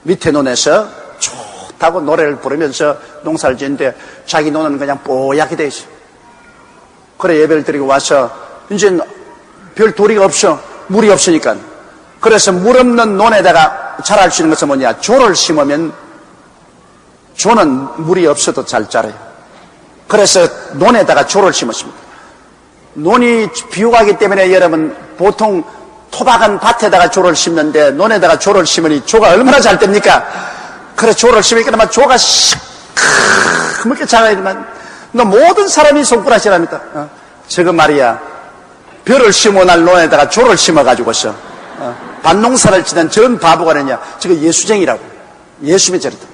밑에 논에서 좋다고 노래를 부르면서 농사를 짓는데 자기 논은 그냥 뽀얗게 돼 있어요. 그래 예배를 드리고 와서 이제 별 도리가 없어. 물이 없으니까. 그래서 물 없는 논에다가 자랄 수 있는 것은 뭐냐. 조를 심으면 조는 물이 없어도 잘 자라요. 그래서 논에다가 조를 심었습니다. 논이 비옥하기 때문에 여러분 보통 토박한 밭에다가 조를 심는데 논에다가 조를 심으니 조가 얼마나 잘 됩니까? 그래 조를 심으니까 조가 시커멓게 자라야지만 너 모든 사람이 손가락질합니다. 저거 말이야 벼를 심어 날 논에다가 조를 심어가지고서 밭농사를 지는 전 바보가 아니냐. 저거 예수쟁이라고. 예수의 저리다.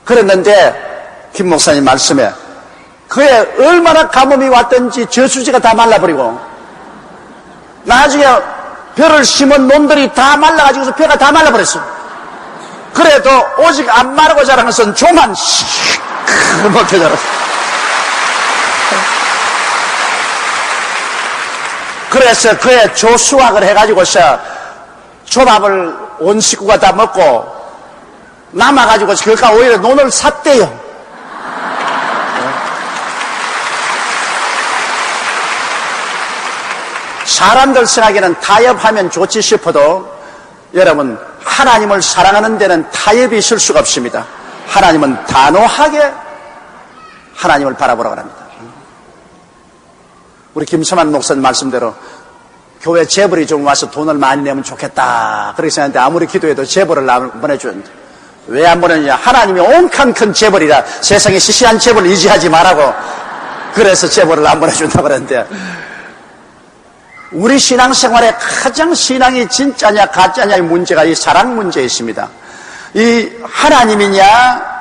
그랬는데 김 목사님 말씀에 그에 얼마나 가뭄이 왔든지 저수지가 다 말라버리고 나중에 벼를 심은 놈들이 다 말라가지고서 벼가 다 말라버렸어. 그래도 오직 안 마르고 자라는 것은 조만 시커멓게 자랐어. 그래서 그의 조수확을 해가지고서 조밥을 온 식구가 다 먹고 남아가지고 그가 오히려 논을 샀대요. 사람들 생각에는 타협하면 좋지 싶어도 여러분 하나님을 사랑하는 데는 타협이 있을 수가 없습니다. 하나님은 단호하게 하나님을 바라보라고 합니다. 우리 김서만 목사님 말씀대로 교회 재벌이 좀 와서 돈을 많이 내면 좋겠다 그렇게 생각했는데 아무리 기도해도 재벌을 안 보내주는데 왜 안 보내느냐. 하나님이 온칸 큰 재벌이라 세상에 시시한 재벌을 의지하지 말라고 그래서 재벌을 안 보내준다고 그랬는데 우리 신앙생활에 가장 신앙이 진짜냐 가짜냐의 문제가 이 사랑 문제에 있습니다. 이 하나님이냐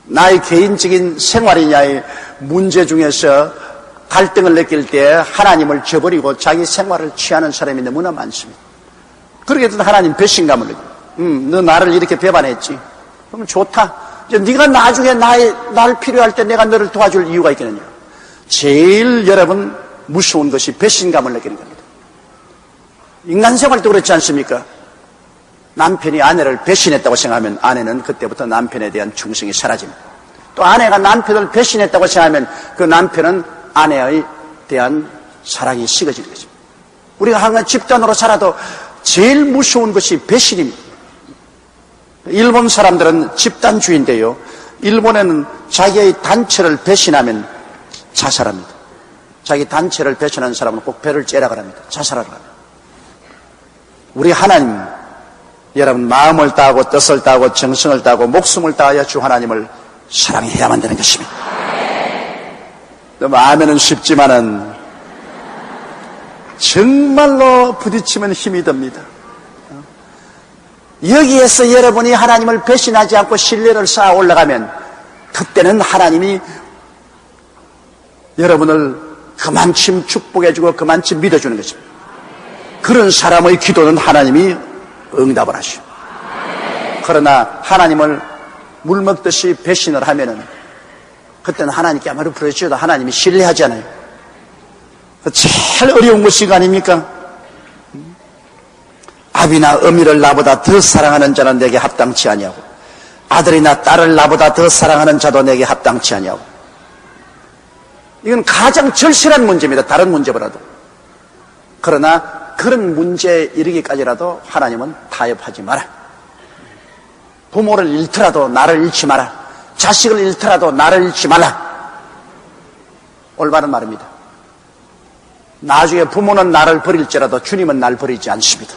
나의 개인적인 생활이냐의 문제 중에서 갈등을 느낄 때 하나님을 저버리고 자기 생활을 취하는 사람이 너무나 많습니다. 그렇게 해도 하나님 배신감을 느껴요. 너 나를 이렇게 배반했지. 그러면 좋다. 이제 네가 나중에 날 필요할 때 내가 너를 도와줄 이유가 있겠느냐. 제일 여러분 무서운 것이 배신감을 느끼는 겁니다. 인간 생활도 그렇지 않습니까? 남편이 아내를 배신했다고 생각하면 아내는 그때부터 남편에 대한 충성이 사라집니다. 또 아내가 남편을 배신했다고 생각하면 그 남편은 아내에 대한 사랑이 식어지는 것입니다. 우리가 항상 집단으로 살아도 제일 무서운 것이 배신입니다. 일본 사람들은 집단주의인데요. 일본에는 자기의 단체를 배신하면 자살합니다. 자기 단체를 배신하는 사람은 꼭 배를 째라고 합니다. 자살하라고 합니다. 우리 하나님, 여러분 마음을 다하고 뜻을 다하고 정성을 다하고 목숨을 다하여 주 하나님을 사랑해야만 되는 것입니다. 너무 아멘은 쉽지만은 정말로 부딪히면 힘이 듭니다. 여기에서 여러분이 하나님을 배신하지 않고 신뢰를 쌓아 올라가면 그때는 하나님이 여러분을 그만큼 축복해주고 그만큼 믿어주는 것입니다. 그런 사람의 기도는 하나님이 응답을 하시오. 그러나 하나님을 물 먹듯이 배신을 하면은 그때는 하나님께 아무리 부르짖어도 하나님이 신뢰하잖아요. 제일 어려운 것이 이거 아닙니까? 아비나 어미를 나보다 더 사랑하는 자는 내게 합당치 아니하고 아들이나 딸을 나보다 더 사랑하는 자도 내게 합당치 아니하고 이건 가장 절실한 문제입니다. 다른 문제보다도. 그러나 그런 문제에 이르기까지라도 하나님은 타협하지 마라. 부모를 잃더라도 나를 잃지 마라. 자식을 잃더라도 나를 잃지 말라. 올바른 말입니다. 나중에 부모는 나를 버릴지라도 주님은 날 버리지 않습니다.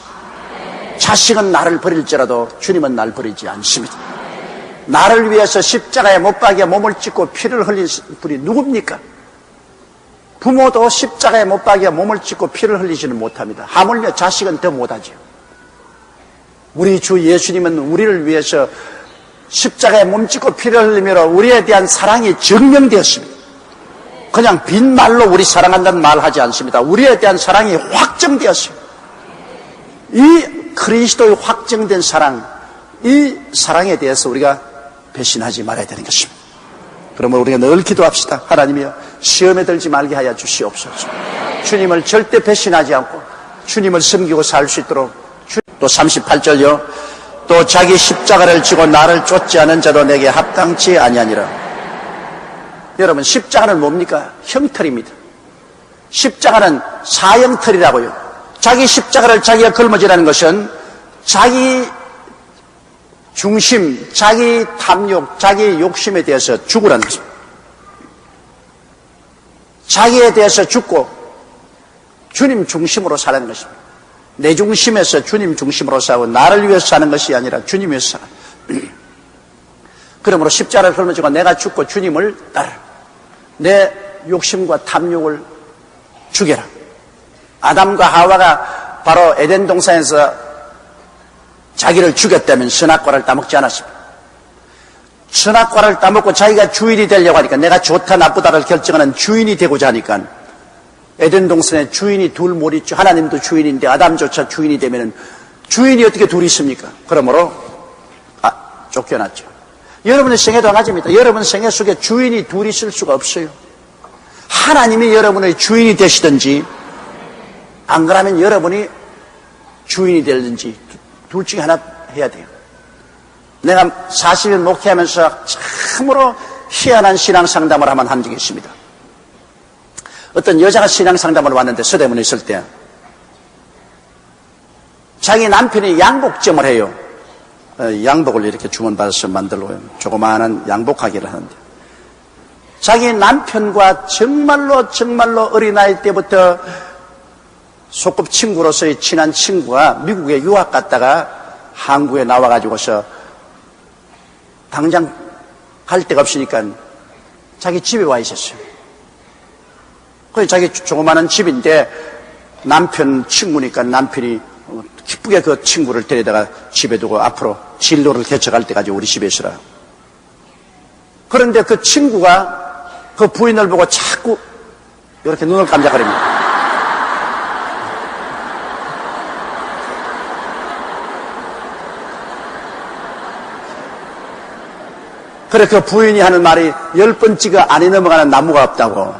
자식은 나를 버릴지라도 주님은 날 버리지 않습니다. 나를 위해서 십자가에 못 박여 몸을 찢고 피를 흘린 분이 누굽니까? 부모도 십자가에 못 박여 몸을 찢고 피를 흘리지는 못합니다. 하물며 자식은 더 못하죠. 우리 주 예수님은 우리를 위해서 십자가에 몸 찢고 피를 흘리며 우리에 대한 사랑이 증명되었습니다. 그냥 빈말로 우리 사랑한다는 말 하지 않습니다. 우리에 대한 사랑이 확정되었습니다. 이 그리스도의 확정된 사랑, 이 사랑에 대해서 우리가 배신하지 말아야 되는 것입니다. 그러면 우리가 늘 기도합시다. 하나님이여 시험에 들지 말게 하여 주시옵소서. 주님을 절대 배신하지 않고 주님을 섬기고 살 수 있도록. 또 38절요. 또 자기 십자가를 지고 나를 쫓지 않은 자도 내게 합당치 아니하니라. 여러분 십자가는 뭡니까? 형틀입니다. 십자가는 사형틀이라고요. 자기 십자가를 자기가 걸머지라는 것은 자기 중심, 자기 탐욕, 자기 욕심에 대해서 죽으라는 것입니다. 자기에 대해서 죽고 주님 중심으로 사는 것입니다. 내 중심에서 주님 중심으로 사고 나를 위해서 사는 것이 아니라 주님 위해서 사는 그러므로 십자가를 짊어지고 내가 죽고 주님을 따라 내 욕심과 탐욕을 죽여라. 아담과 하와가 바로 에덴 동산에서 자기를 죽였다면 선악과를 따먹지 않았습니다. 선악과를 따먹고 자기가 주인이 되려고 하니까 내가 좋다 나쁘다를 결정하는 주인이 되고자 하니까 에덴 동산에 주인이 둘 못 있죠. 하나님도 주인인데 아담조차 주인이 되면 주인이 어떻게 둘이 있습니까? 그러므로 쫓겨났죠. 여러분의 생애도 마찬가지입니다. 여러분 생애 속에 주인이 둘이 있을 수가 없어요. 하나님이 여러분의 주인이 되시든지 안 그러면 여러분이 주인이 되든지 둘 중에 하나 해야 돼요. 내가 40일 목회하면서 참으로 희한한 신앙 상담을 한 적이 있습니다. 어떤 여자가 신앙 상담을 왔는데 서대문에 있을 때 자기 남편이 양복점을 해요. 양복을 이렇게 주문받아서 만들어요. 조그마한 양복가게를 하는데 자기 남편과 정말로 어린아이 때부터 소꿉친구로서의 친한 친구가 미국에 유학 갔다가 한국에 나와가지고서 당장 갈 데가 없으니까 자기 집에 와 있었어요. 그래서 자기 조그마한 집인데 남편 친구니까 남편이 기쁘게 그 친구를 데려다가 집에 두고 앞으로 진로를 개척할 때까지 우리 집에 있으라. 그런데 그 친구가 그 부인을 보고 자꾸 이렇게 눈을 깜짝거립니다. 그래 그 부인이 하는 말이 10번째가 안에 넘어가는 나무가 없다고.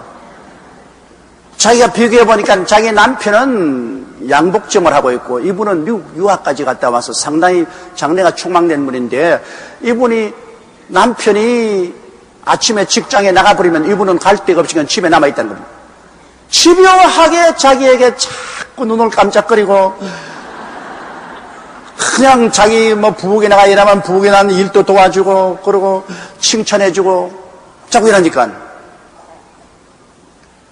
자기가 비교해보니까 자기 남편은 양복점을 하고 있고 이분은 미국 유학까지 갔다 와서 상당히 장래가 촉망된 분인데 이분이 남편이 아침에 직장에 나가버리면 이분은 갈 데가 없으니까 집에 남아있다는 겁니다. 집요하게 자기에게 자꾸 눈을 깜짝거리고 그냥 자기 부엌에 나가 일하면 부엌에 나는 일도 도와주고 그러고 칭찬해주고 자꾸 이러니까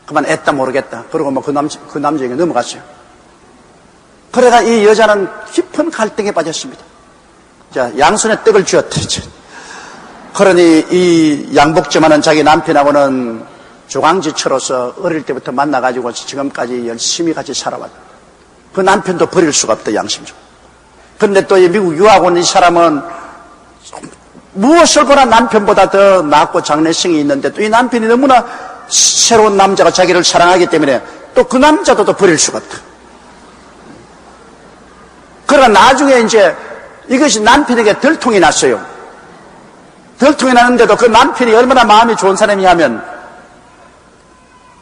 그만 애다 모르겠다. 그러고 그 남자에게 넘어갔어요. 그래가 이 여자는 깊은 갈등에 빠졌습니다. 자, 양손에 떡을 쥐었더랬죠. 그러니 이 양복점하는 자기 남편하고는 조강지처로서 어릴 때부터 만나가지고 지금까지 열심히 같이 살아왔다. 그 남편도 버릴 수가 없다, 양심적으로. 그런데 또 이 미국 유학 온 이 사람은 무엇을 보나 남편보다 더 낫고 장래성이 있는데 또 이 남편이 너무나 새로운 남자가 자기를 사랑하기 때문에 또 그 남자도 또 버릴 수가 없다. 그러나 나중에 이제 이것이 남편에게 들통이 났어요. 들통이 나는데도 그 남편이 얼마나 마음이 좋은 사람이냐면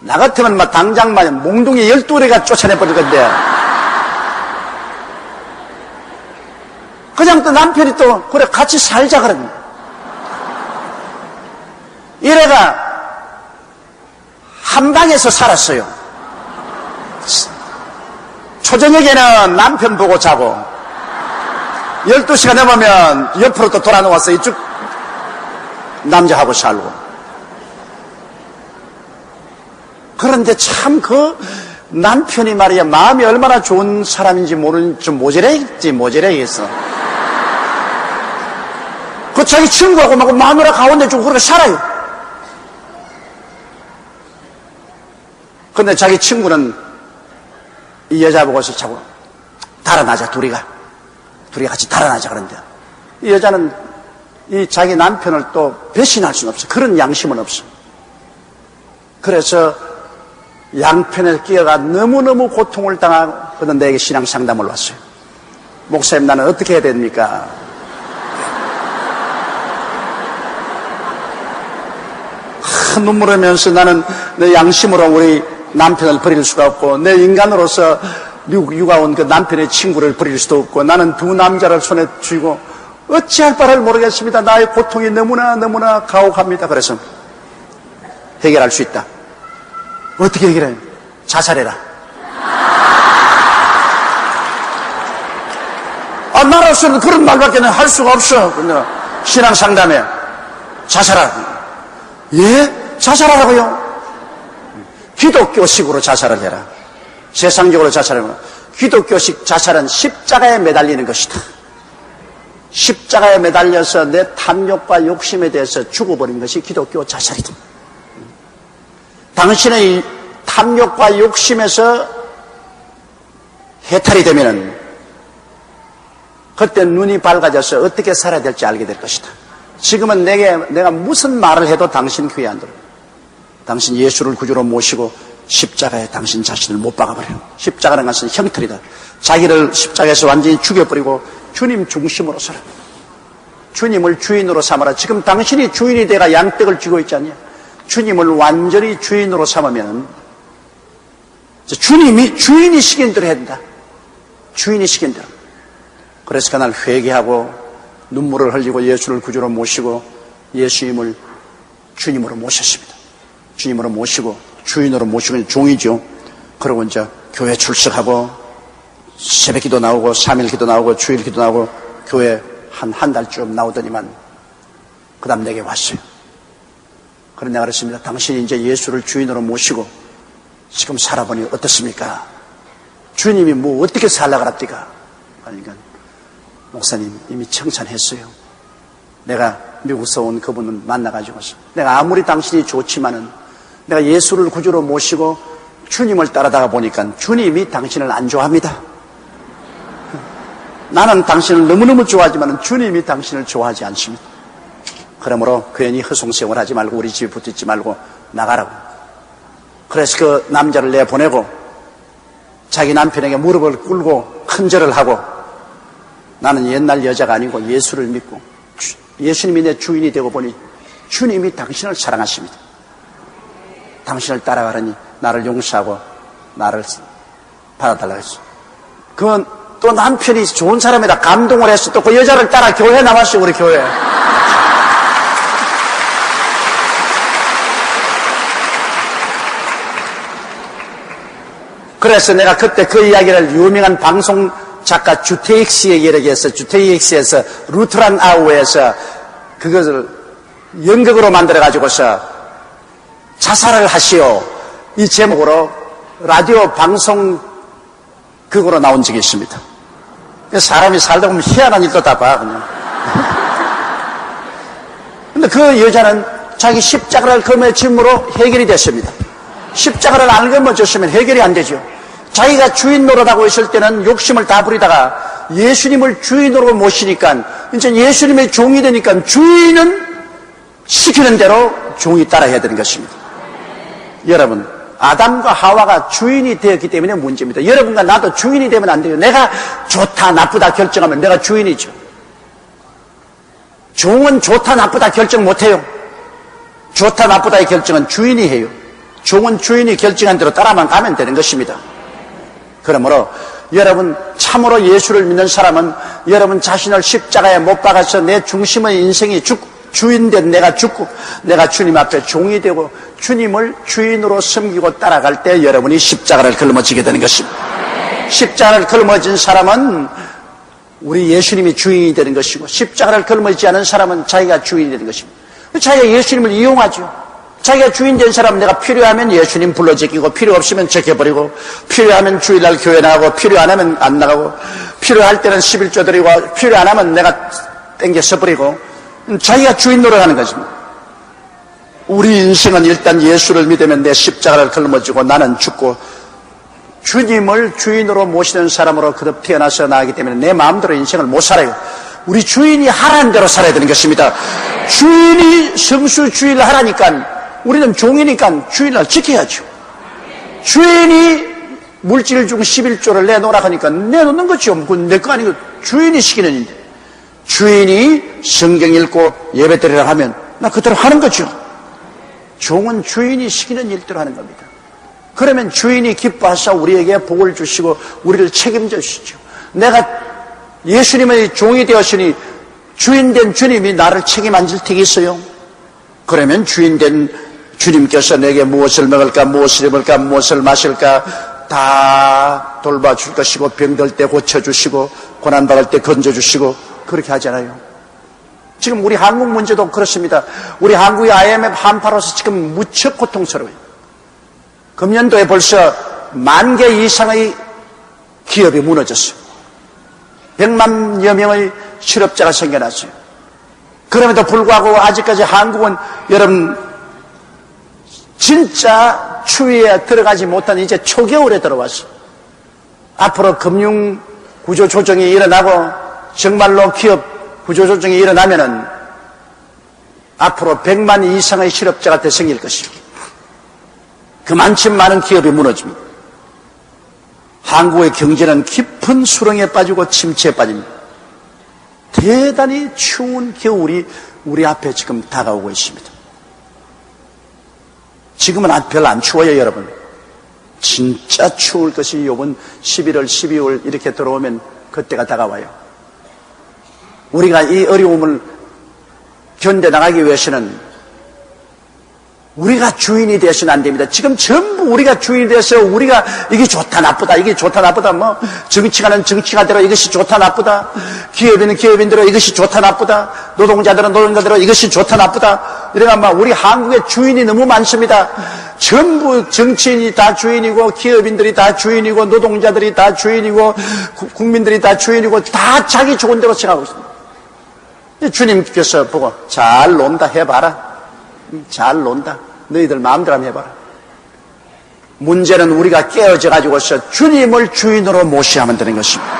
나 같으면 당장 몽둥이 12레가 쫓아내버릴 건데 그냥 또 남편이 또 그래 같이 살자 그럽니다. 이래가 한 방에서 살았어요. 초저녁에는 남편 보고 자고 12시가 넘으면 옆으로 또 돌아 누워서 이쪽 남자하고 살고. 그런데 참 그 남편이 말이야 마음이 얼마나 좋은 사람인지 모르는 좀 모자라겠어. 그 자기 친구하고 마누라 가운데 좀 그렇게 살아요. 근데 자기 친구는 이 여자 보고서 자꾸 달아나자 둘이 같이 달아나자 그런데 이 여자는 이 자기 남편을 또 배신할 수는 없어. 그런 양심은 없어. 그래서 양편에 끼어가 너무너무 고통을 당하고 그는 내게 신앙 상담을 왔어요. 목사님 나는 어떻게 해야 됩니까? 눈물 흘리면서 나는 내 양심으로 우리 남편을 버릴 수가 없고 내 인간으로서 미국 유가 온 그 남편의 친구를 버릴 수도 없고 나는 두 남자를 손에 쥐고 어찌할 바를 모르겠습니다. 나의 고통이 너무나 가혹합니다. 그래서 해결할 수 있다. 어떻게 해결해? 자살해라. 나로서는 그런 말밖에 할 수가 없어. 신앙 상담에 자살하라. 예? 자살하라고요? 기독교식으로 자살을 해라. 세상적으로 자살하면 기독교식 자살은 십자가에 매달리는 것이다. 십자가에 매달려서 내 탐욕과 욕심에 대해서 죽어버린 것이 기독교 자살이다. 당신의 탐욕과 욕심에서 해탈이 되면은 그때 눈이 밝아져서 어떻게 살아야 될지 알게 될 것이다. 지금은 내가 무슨 말을 해도 당신 귀에 안 들어요. 당신 예수를 구주로 모시고 십자가에 당신 자신을 못 박아버려요. 십자가라는 것은 형틀이다. 자기를 십자가에서 완전히 죽여버리고 주님 중심으로 살아. 주님을 주인으로 삼아라. 지금 당신이 주인이 돼가 양떼를 쥐고 있지 않냐. 주님을 완전히 주인으로 삼으면 주님이 주인이 시킨 대로 해야 된다. 주인이 시킨 대로. 그래서 그날 회개하고 눈물을 흘리고 예수를 구주로 모시고 예수님을 주님으로 모셨습니다. 주님으로 모시고 주인으로 모시고 종이죠. 그러고 이제 교회 출석하고 새벽 기도 나오고 3일 기도 나오고 주일 기도 나오고 교회 한 달쯤 나오더니만 그 다음 내게 왔어요. 그런 내가 그랬습니다. 당신이 이제 예수를 주인으로 모시고 지금 살아보니 어떻습니까? 주님이 뭐 어떻게 살라고 합니까? 그러니까 목사님 이미 칭찬했어요. 내가 미국에서 온 그분을 만나가지고서 내가 아무리 당신이 좋지만은 내가 예수를 구주로 모시고 주님을 따라다가 보니까 주님이 당신을 안 좋아합니다. 나는 당신을 너무너무 좋아하지만 주님이 당신을 좋아하지 않습니다. 그러므로 괜히 허송세월 하지 말고 우리 집에 붙어있지 말고 나가라고. 그래서 그 남자를 내보내고 자기 남편에게 무릎을 꿇고 큰절을 하고 나는 옛날 여자가 아니고 예수를 믿고 예수님이 내 주인이 되고 보니 주님이 당신을 사랑하십니다. 당신을 따라가라니 나를 용서하고 나를 받아달라고 했어. 그건 또 남편이 좋은 사람이라 감동을 해서 또 그 여자를 따라 교회 나왔어요. 우리 교회. 그래서 내가 그때 그 이야기를 유명한 방송 작가 주테익스에게 얘기해서 주테익스에서 루트란 아우에서 그것을 연극으로 만들어가지고서 자살을 하시오 이 제목으로 라디오 방송 극으로 나온 적이 있습니다. 사람이 살다 보면 희한한 일도 다 봐 그냥. 근데 그 여자는 자기 십자가를 검에 짐으로 해결이 됐습니다. 십자가를 안 검어줬으면 해결이 안 되죠. 자기가 주인 노릇하고 있을 때는 욕심을 다 부리다가 예수님을 주인으로 모시니까 이제 예수님의 종이 되니까 주인은 시키는 대로 종이 따라해야 되는 것입니다. 여러분, 아담과 하와가 주인이 되었기 때문에 문제입니다. 여러분과 나도 주인이 되면 안 돼요. 내가 좋다 나쁘다 결정하면 내가 주인이죠. 종은 좋다 나쁘다 결정 못해요. 좋다 나쁘다의 결정은 주인이 해요. 종은 주인이 결정한 대로 따라만 가면 되는 것입니다. 그러므로 여러분 참으로 예수를 믿는 사람은 여러분 자신을 십자가에 못 박아서 내 중심의 인생이 주인된 내가 죽고 내가 주님 앞에 종이 되고 주님을 주인으로 섬기고 따라갈 때 여러분이 십자가를 걸머지게 되는 것입니다. 십자가를 걸머진 사람은 우리 예수님이 주인이 되는 것이고 십자가를 걸머지지 않은 사람은 자기가 주인이 되는 것입니다. 자기가 예수님을 이용하죠. 자기가 주인 된 사람은 내가 필요하면 예수님 불러 제끼고 필요 없으면 제껴버리고 필요하면 주일날 교회 나가고 필요 안 하면 안 나가고 필요할 때는 11조 드리고 필요 안 하면 내가 땡겨서 버리고 자기가 주인 노릇하는 것입니다. 우리 인생은 일단 예수를 믿으면 내 십자가를 걸머지고 나는 죽고 주님을 주인으로 모시는 사람으로 거듭 태어나서 나가기 때문에 내 마음대로 인생을 못 살아요. 우리 주인이 하라는 대로 살아야 되는 것입니다. 주인이 성수주의를 하라니까 우리는 종이니까 주인을 지켜야죠. 주인이 물질 중 11조를 내놓으라 하니까 내놓는 거죠. 그건 내 거 아니고 주인이 시키는 일인데 주인이 성경 읽고 예배 드리라 하면 나 그대로 하는 거죠. 종은 주인이 시키는 일대로 하는 겁니다. 그러면 주인이 기뻐하사 우리에게 복을 주시고 우리를 책임져 주시죠. 내가 예수님의 종이 되었으니 주인된 주님이 나를 책임 안 질 테겠어요? 그러면 주인된 주님께서 내게 무엇을 먹을까 무엇을 입을까 무엇을 마실까 다 돌봐줄 것이고 병들 때 고쳐주시고 고난받을 때 건져주시고 그렇게 하잖아요. 지금 우리 한국 문제도 그렇습니다. 우리 한국의 IMF 한파로서 지금 무척 고통스러워요. 금년도에 벌써 10,000개 이상의 기업이 무너졌어요. 100만여 명의 실업자가 생겨났어요. 그럼에도 불구하고 아직까지 한국은 여러분 진짜 추위에 들어가지 못한 이제 초겨울에 들어왔어요. 앞으로 금융 구조 조정이 일어나고 정말로 기업 구조 조정이 일어나면은 앞으로 100만 이상의 실업자가 더 생길 것이고 그만큼 많은 기업이 무너집니다. 한국의 경제는 깊은 수렁에 빠지고 침체에 빠집니다. 대단히 추운 겨울이 우리 앞에 지금 다가오고 있습니다. 지금은 별로 안 추워요, 여러분. 진짜 추울 것이 요번 11월, 12월 이렇게 들어오면 그때가 다가와요. 우리가 이 어려움을 견뎌나가기 위해서는 우리가 주인이 되어서는 안 됩니다. 지금 전부 우리가 주인이 되어서 우리가 이게 좋다 나쁘다 이게 좋다 나쁘다 뭐 정치가는 정치가대로 이것이 좋다 나쁘다 기업인은 기업인대로 이것이 좋다 나쁘다 노동자들은 노동자대로 이것이 좋다 나쁘다 이래가 막 우리 한국의 주인이 너무 많습니다. 전부 정치인이 다 주인이고 기업인들이 다 주인이고 노동자들이 다 주인이고 국민들이 다 주인이고 다 자기 좋은 대로 생각하고 있습니다. 주님께서 보고 잘 논다 해봐라. 잘 논다. 너희들 마음대로 한번 해봐라. 문제는 우리가 깨어져 가지고서 주님을 주인으로 모셔야만 되는 것입니다.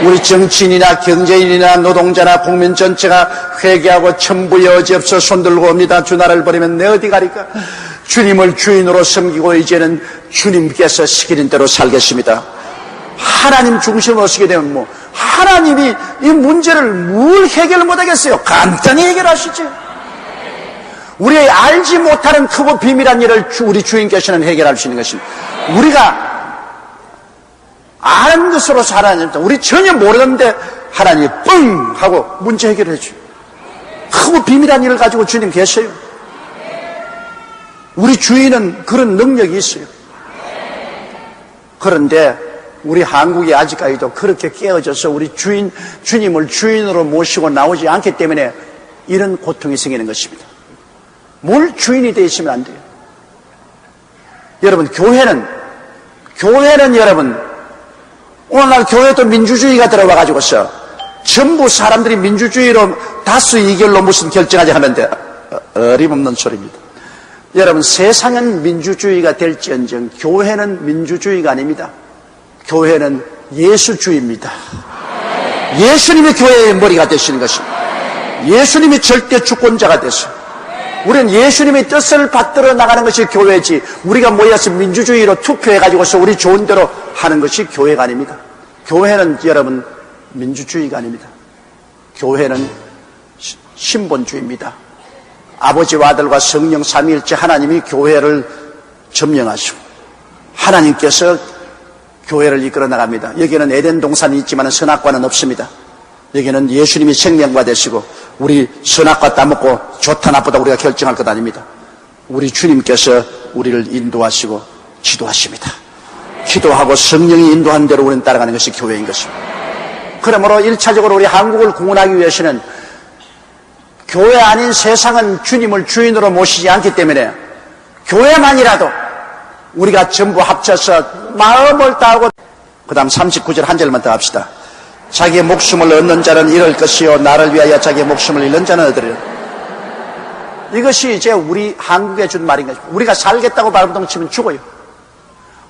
우리 정치인이나 경제인이나 노동자나 국민 전체가 회개하고 천부의 어지없어 손들고 옵니다. 주 나라를 버리면 내 어디 가리까. 주님을 주인으로 섬기고 이제는 주님께서 시키는 대로 살겠습니다. 하나님 중심으로 서게 되면 뭐 하나님이 이 문제를 뭘 해결 못하겠어요? 간단히 해결하시죠. 우리 알지 못하는 크고 비밀한 일을 우리 주인께서는 해결할 수 있는 것입니다. 우리가 아는 것으로 살아냅니다. 우리 전혀 모르는데 하나님이 뻥 하고 문제 해결해 줘요. 크고 비밀한 일을 가지고 주님 계셔요. 우리 주인은 그런 능력이 있어요. 그런데 우리 한국이 아직까지도 그렇게 깨어져서 우리 주님을 주인으로 모시고 나오지 않기 때문에 이런 고통이 생기는 것입니다. 뭘 주인이 되어 있으면 안 돼요. 여러분, 교회는 여러분, 오늘날 교회도 민주주의가 들어와 가지고서 전부 사람들이 민주주의로 다수 이결로 무슨 결정하지 하는데 어림없는 소리입니다. 여러분, 세상은 민주주의가 될지언정 교회는 민주주의가 아닙니다. 교회는 예수주의입니다. 예수님이 교회의 머리가 되시는 것입니다. 예수님이 절대 주권자가 되셔. 우리는 예수님의 뜻을 받들어 나가는 것이 교회지 우리가 모여서 민주주의로 투표해가지고서 우리 좋은 대로 하는 것이 교회가 아닙니다. 교회는 여러분 민주주의가 아닙니다. 교회는 신본주의입니다. 아버지와 아들과 성령 삼위일체 하나님이 교회를 점령하시고 하나님께서 교회를 이끌어 나갑니다. 여기는 에덴 동산이 있지만 선악과는 없습니다. 여기는 예수님이 생명과 되시고 우리 선악과 따먹고 좋다 나쁘다 우리가 결정할 것 아닙니다. 우리 주님께서 우리를 인도하시고 지도하십니다. 기도하고 성령이 인도한 대로 우리는 따라가는 것이 교회인 것입니다. 그러므로 1차적으로 우리 한국을 구원하기 위해서는 교회 아닌 세상은 주님을 주인으로 모시지 않기 때문에 교회만이라도 우리가 전부 합쳐서 마음을 다하고 그 다음 39절 한 절만 더 합시다. 자기의 목숨을 얻는 자는 잃을 것이요 나를 위하여 자기의 목숨을 잃는 자는 얻으리라. 이것이 이제 우리 한국에 준 말인 것입니다. 우리가 살겠다고 발버둥 치면 죽어요.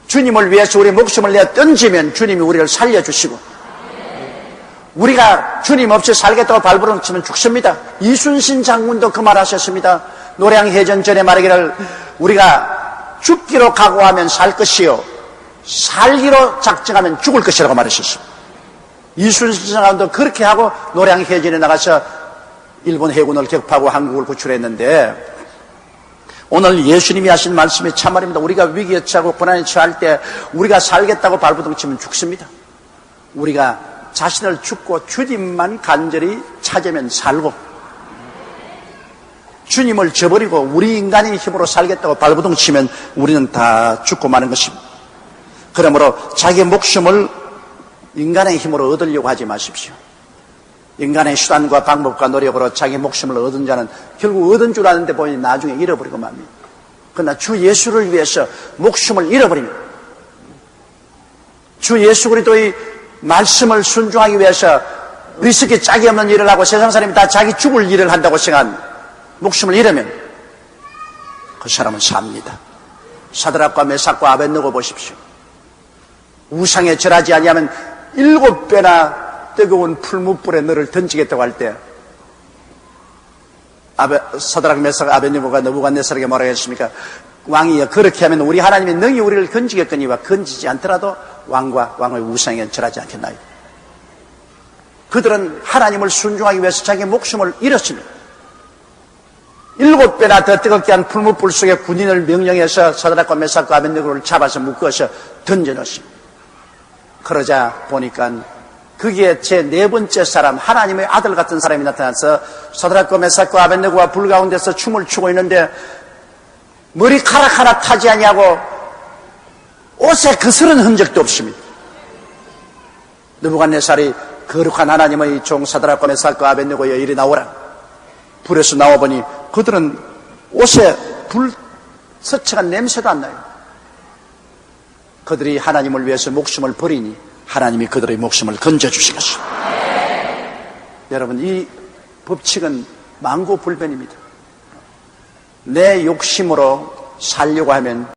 주님을 위해서 우리 목숨을 내어 던지면 주님이 우리를 살려주시고 우리가 주님 없이 살겠다고 발버둥 치면 죽습니다. 이순신 장군도 그 말 하셨습니다. 노량해전 전에 말하기를 우리가 죽기로 각오하면 살 것이요 살기로 작정하면 죽을 것이라고 말하셨습니다. 이순신 장군도 그렇게 하고 노량해전에 나가서 일본 해군을 격파하고 한국을 구출했는데 오늘 예수님이 하신 말씀이 참말입니다. 우리가 위기에 처하고 고난에 처할 때 우리가 살겠다고 발버둥 치면 죽습니다. 우리가 자신을 죽고 주님만 간절히 찾으면 살고 주님을 저버리고 우리 인간의 힘으로 살겠다고 발버둥 치면 우리는 다 죽고 마는 것입니다. 그러므로 자기의 목숨을 인간의 힘으로 얻으려고 하지 마십시오. 인간의 수단과 방법과 노력으로 자기 목숨을 얻은 자는 결국 얻은 줄 아는데 보니 나중에 잃어버리고 맙니다. 그러나 주 예수를 위해서 목숨을 잃어버립니다. 주 예수 그리스도의 말씀을 순종하기 위해서 리스크 짝이 없는 일을 하고 세상 사람이 다 자기 죽을 일을 한다고 생각한 목숨을 잃으면 그 사람은 삽니다. 사드락과 메삭과 아벳느고 보십시오. 우상에 절하지 아니하면 7배나 뜨거운 풀무불에 너를 던지겠다고 할 때 사드락 메삭 아벳느고가 느부갓네살에게 뭐라고 했습니까? 왕이여, 그렇게 하면 우리 하나님이 능히 우리를 건지겠거니와 건지지 않더라도 왕과 왕의 우상에 절하지 않겠나요? 그들은 하나님을 순종하기 위해서 자기 목숨을 잃었습니다. 7배나 더 뜨겁게 한 풀무불 속에 군인을 명령해서 사드락과 메삭과 아벳느고를 잡아서 묶어서 던져넣습니다. 그러자 보니까 거기에 제 4번째 사람, 하나님의 아들 같은 사람이 나타나서 사드락과 메삭과 아벳느고가 불 가운데서 춤을 추고 있는데 머리카락 하나 타지 아니하고 옷에 거스른 흔적도 없습니다. 느부갓네살이 거룩한 하나님의 종 사드락과 메삭과 아벳느고여 이리 나오라. 불에서 나와보니 그들은 옷에 불 서쳐간 냄새도 안 나요. 그들이 하나님을 위해서 목숨을 버리니 하나님이 그들의 목숨을 건져주시겠습니다. 여러분, 이 법칙은 만고불변입니다. 내 욕심으로 살려고 하면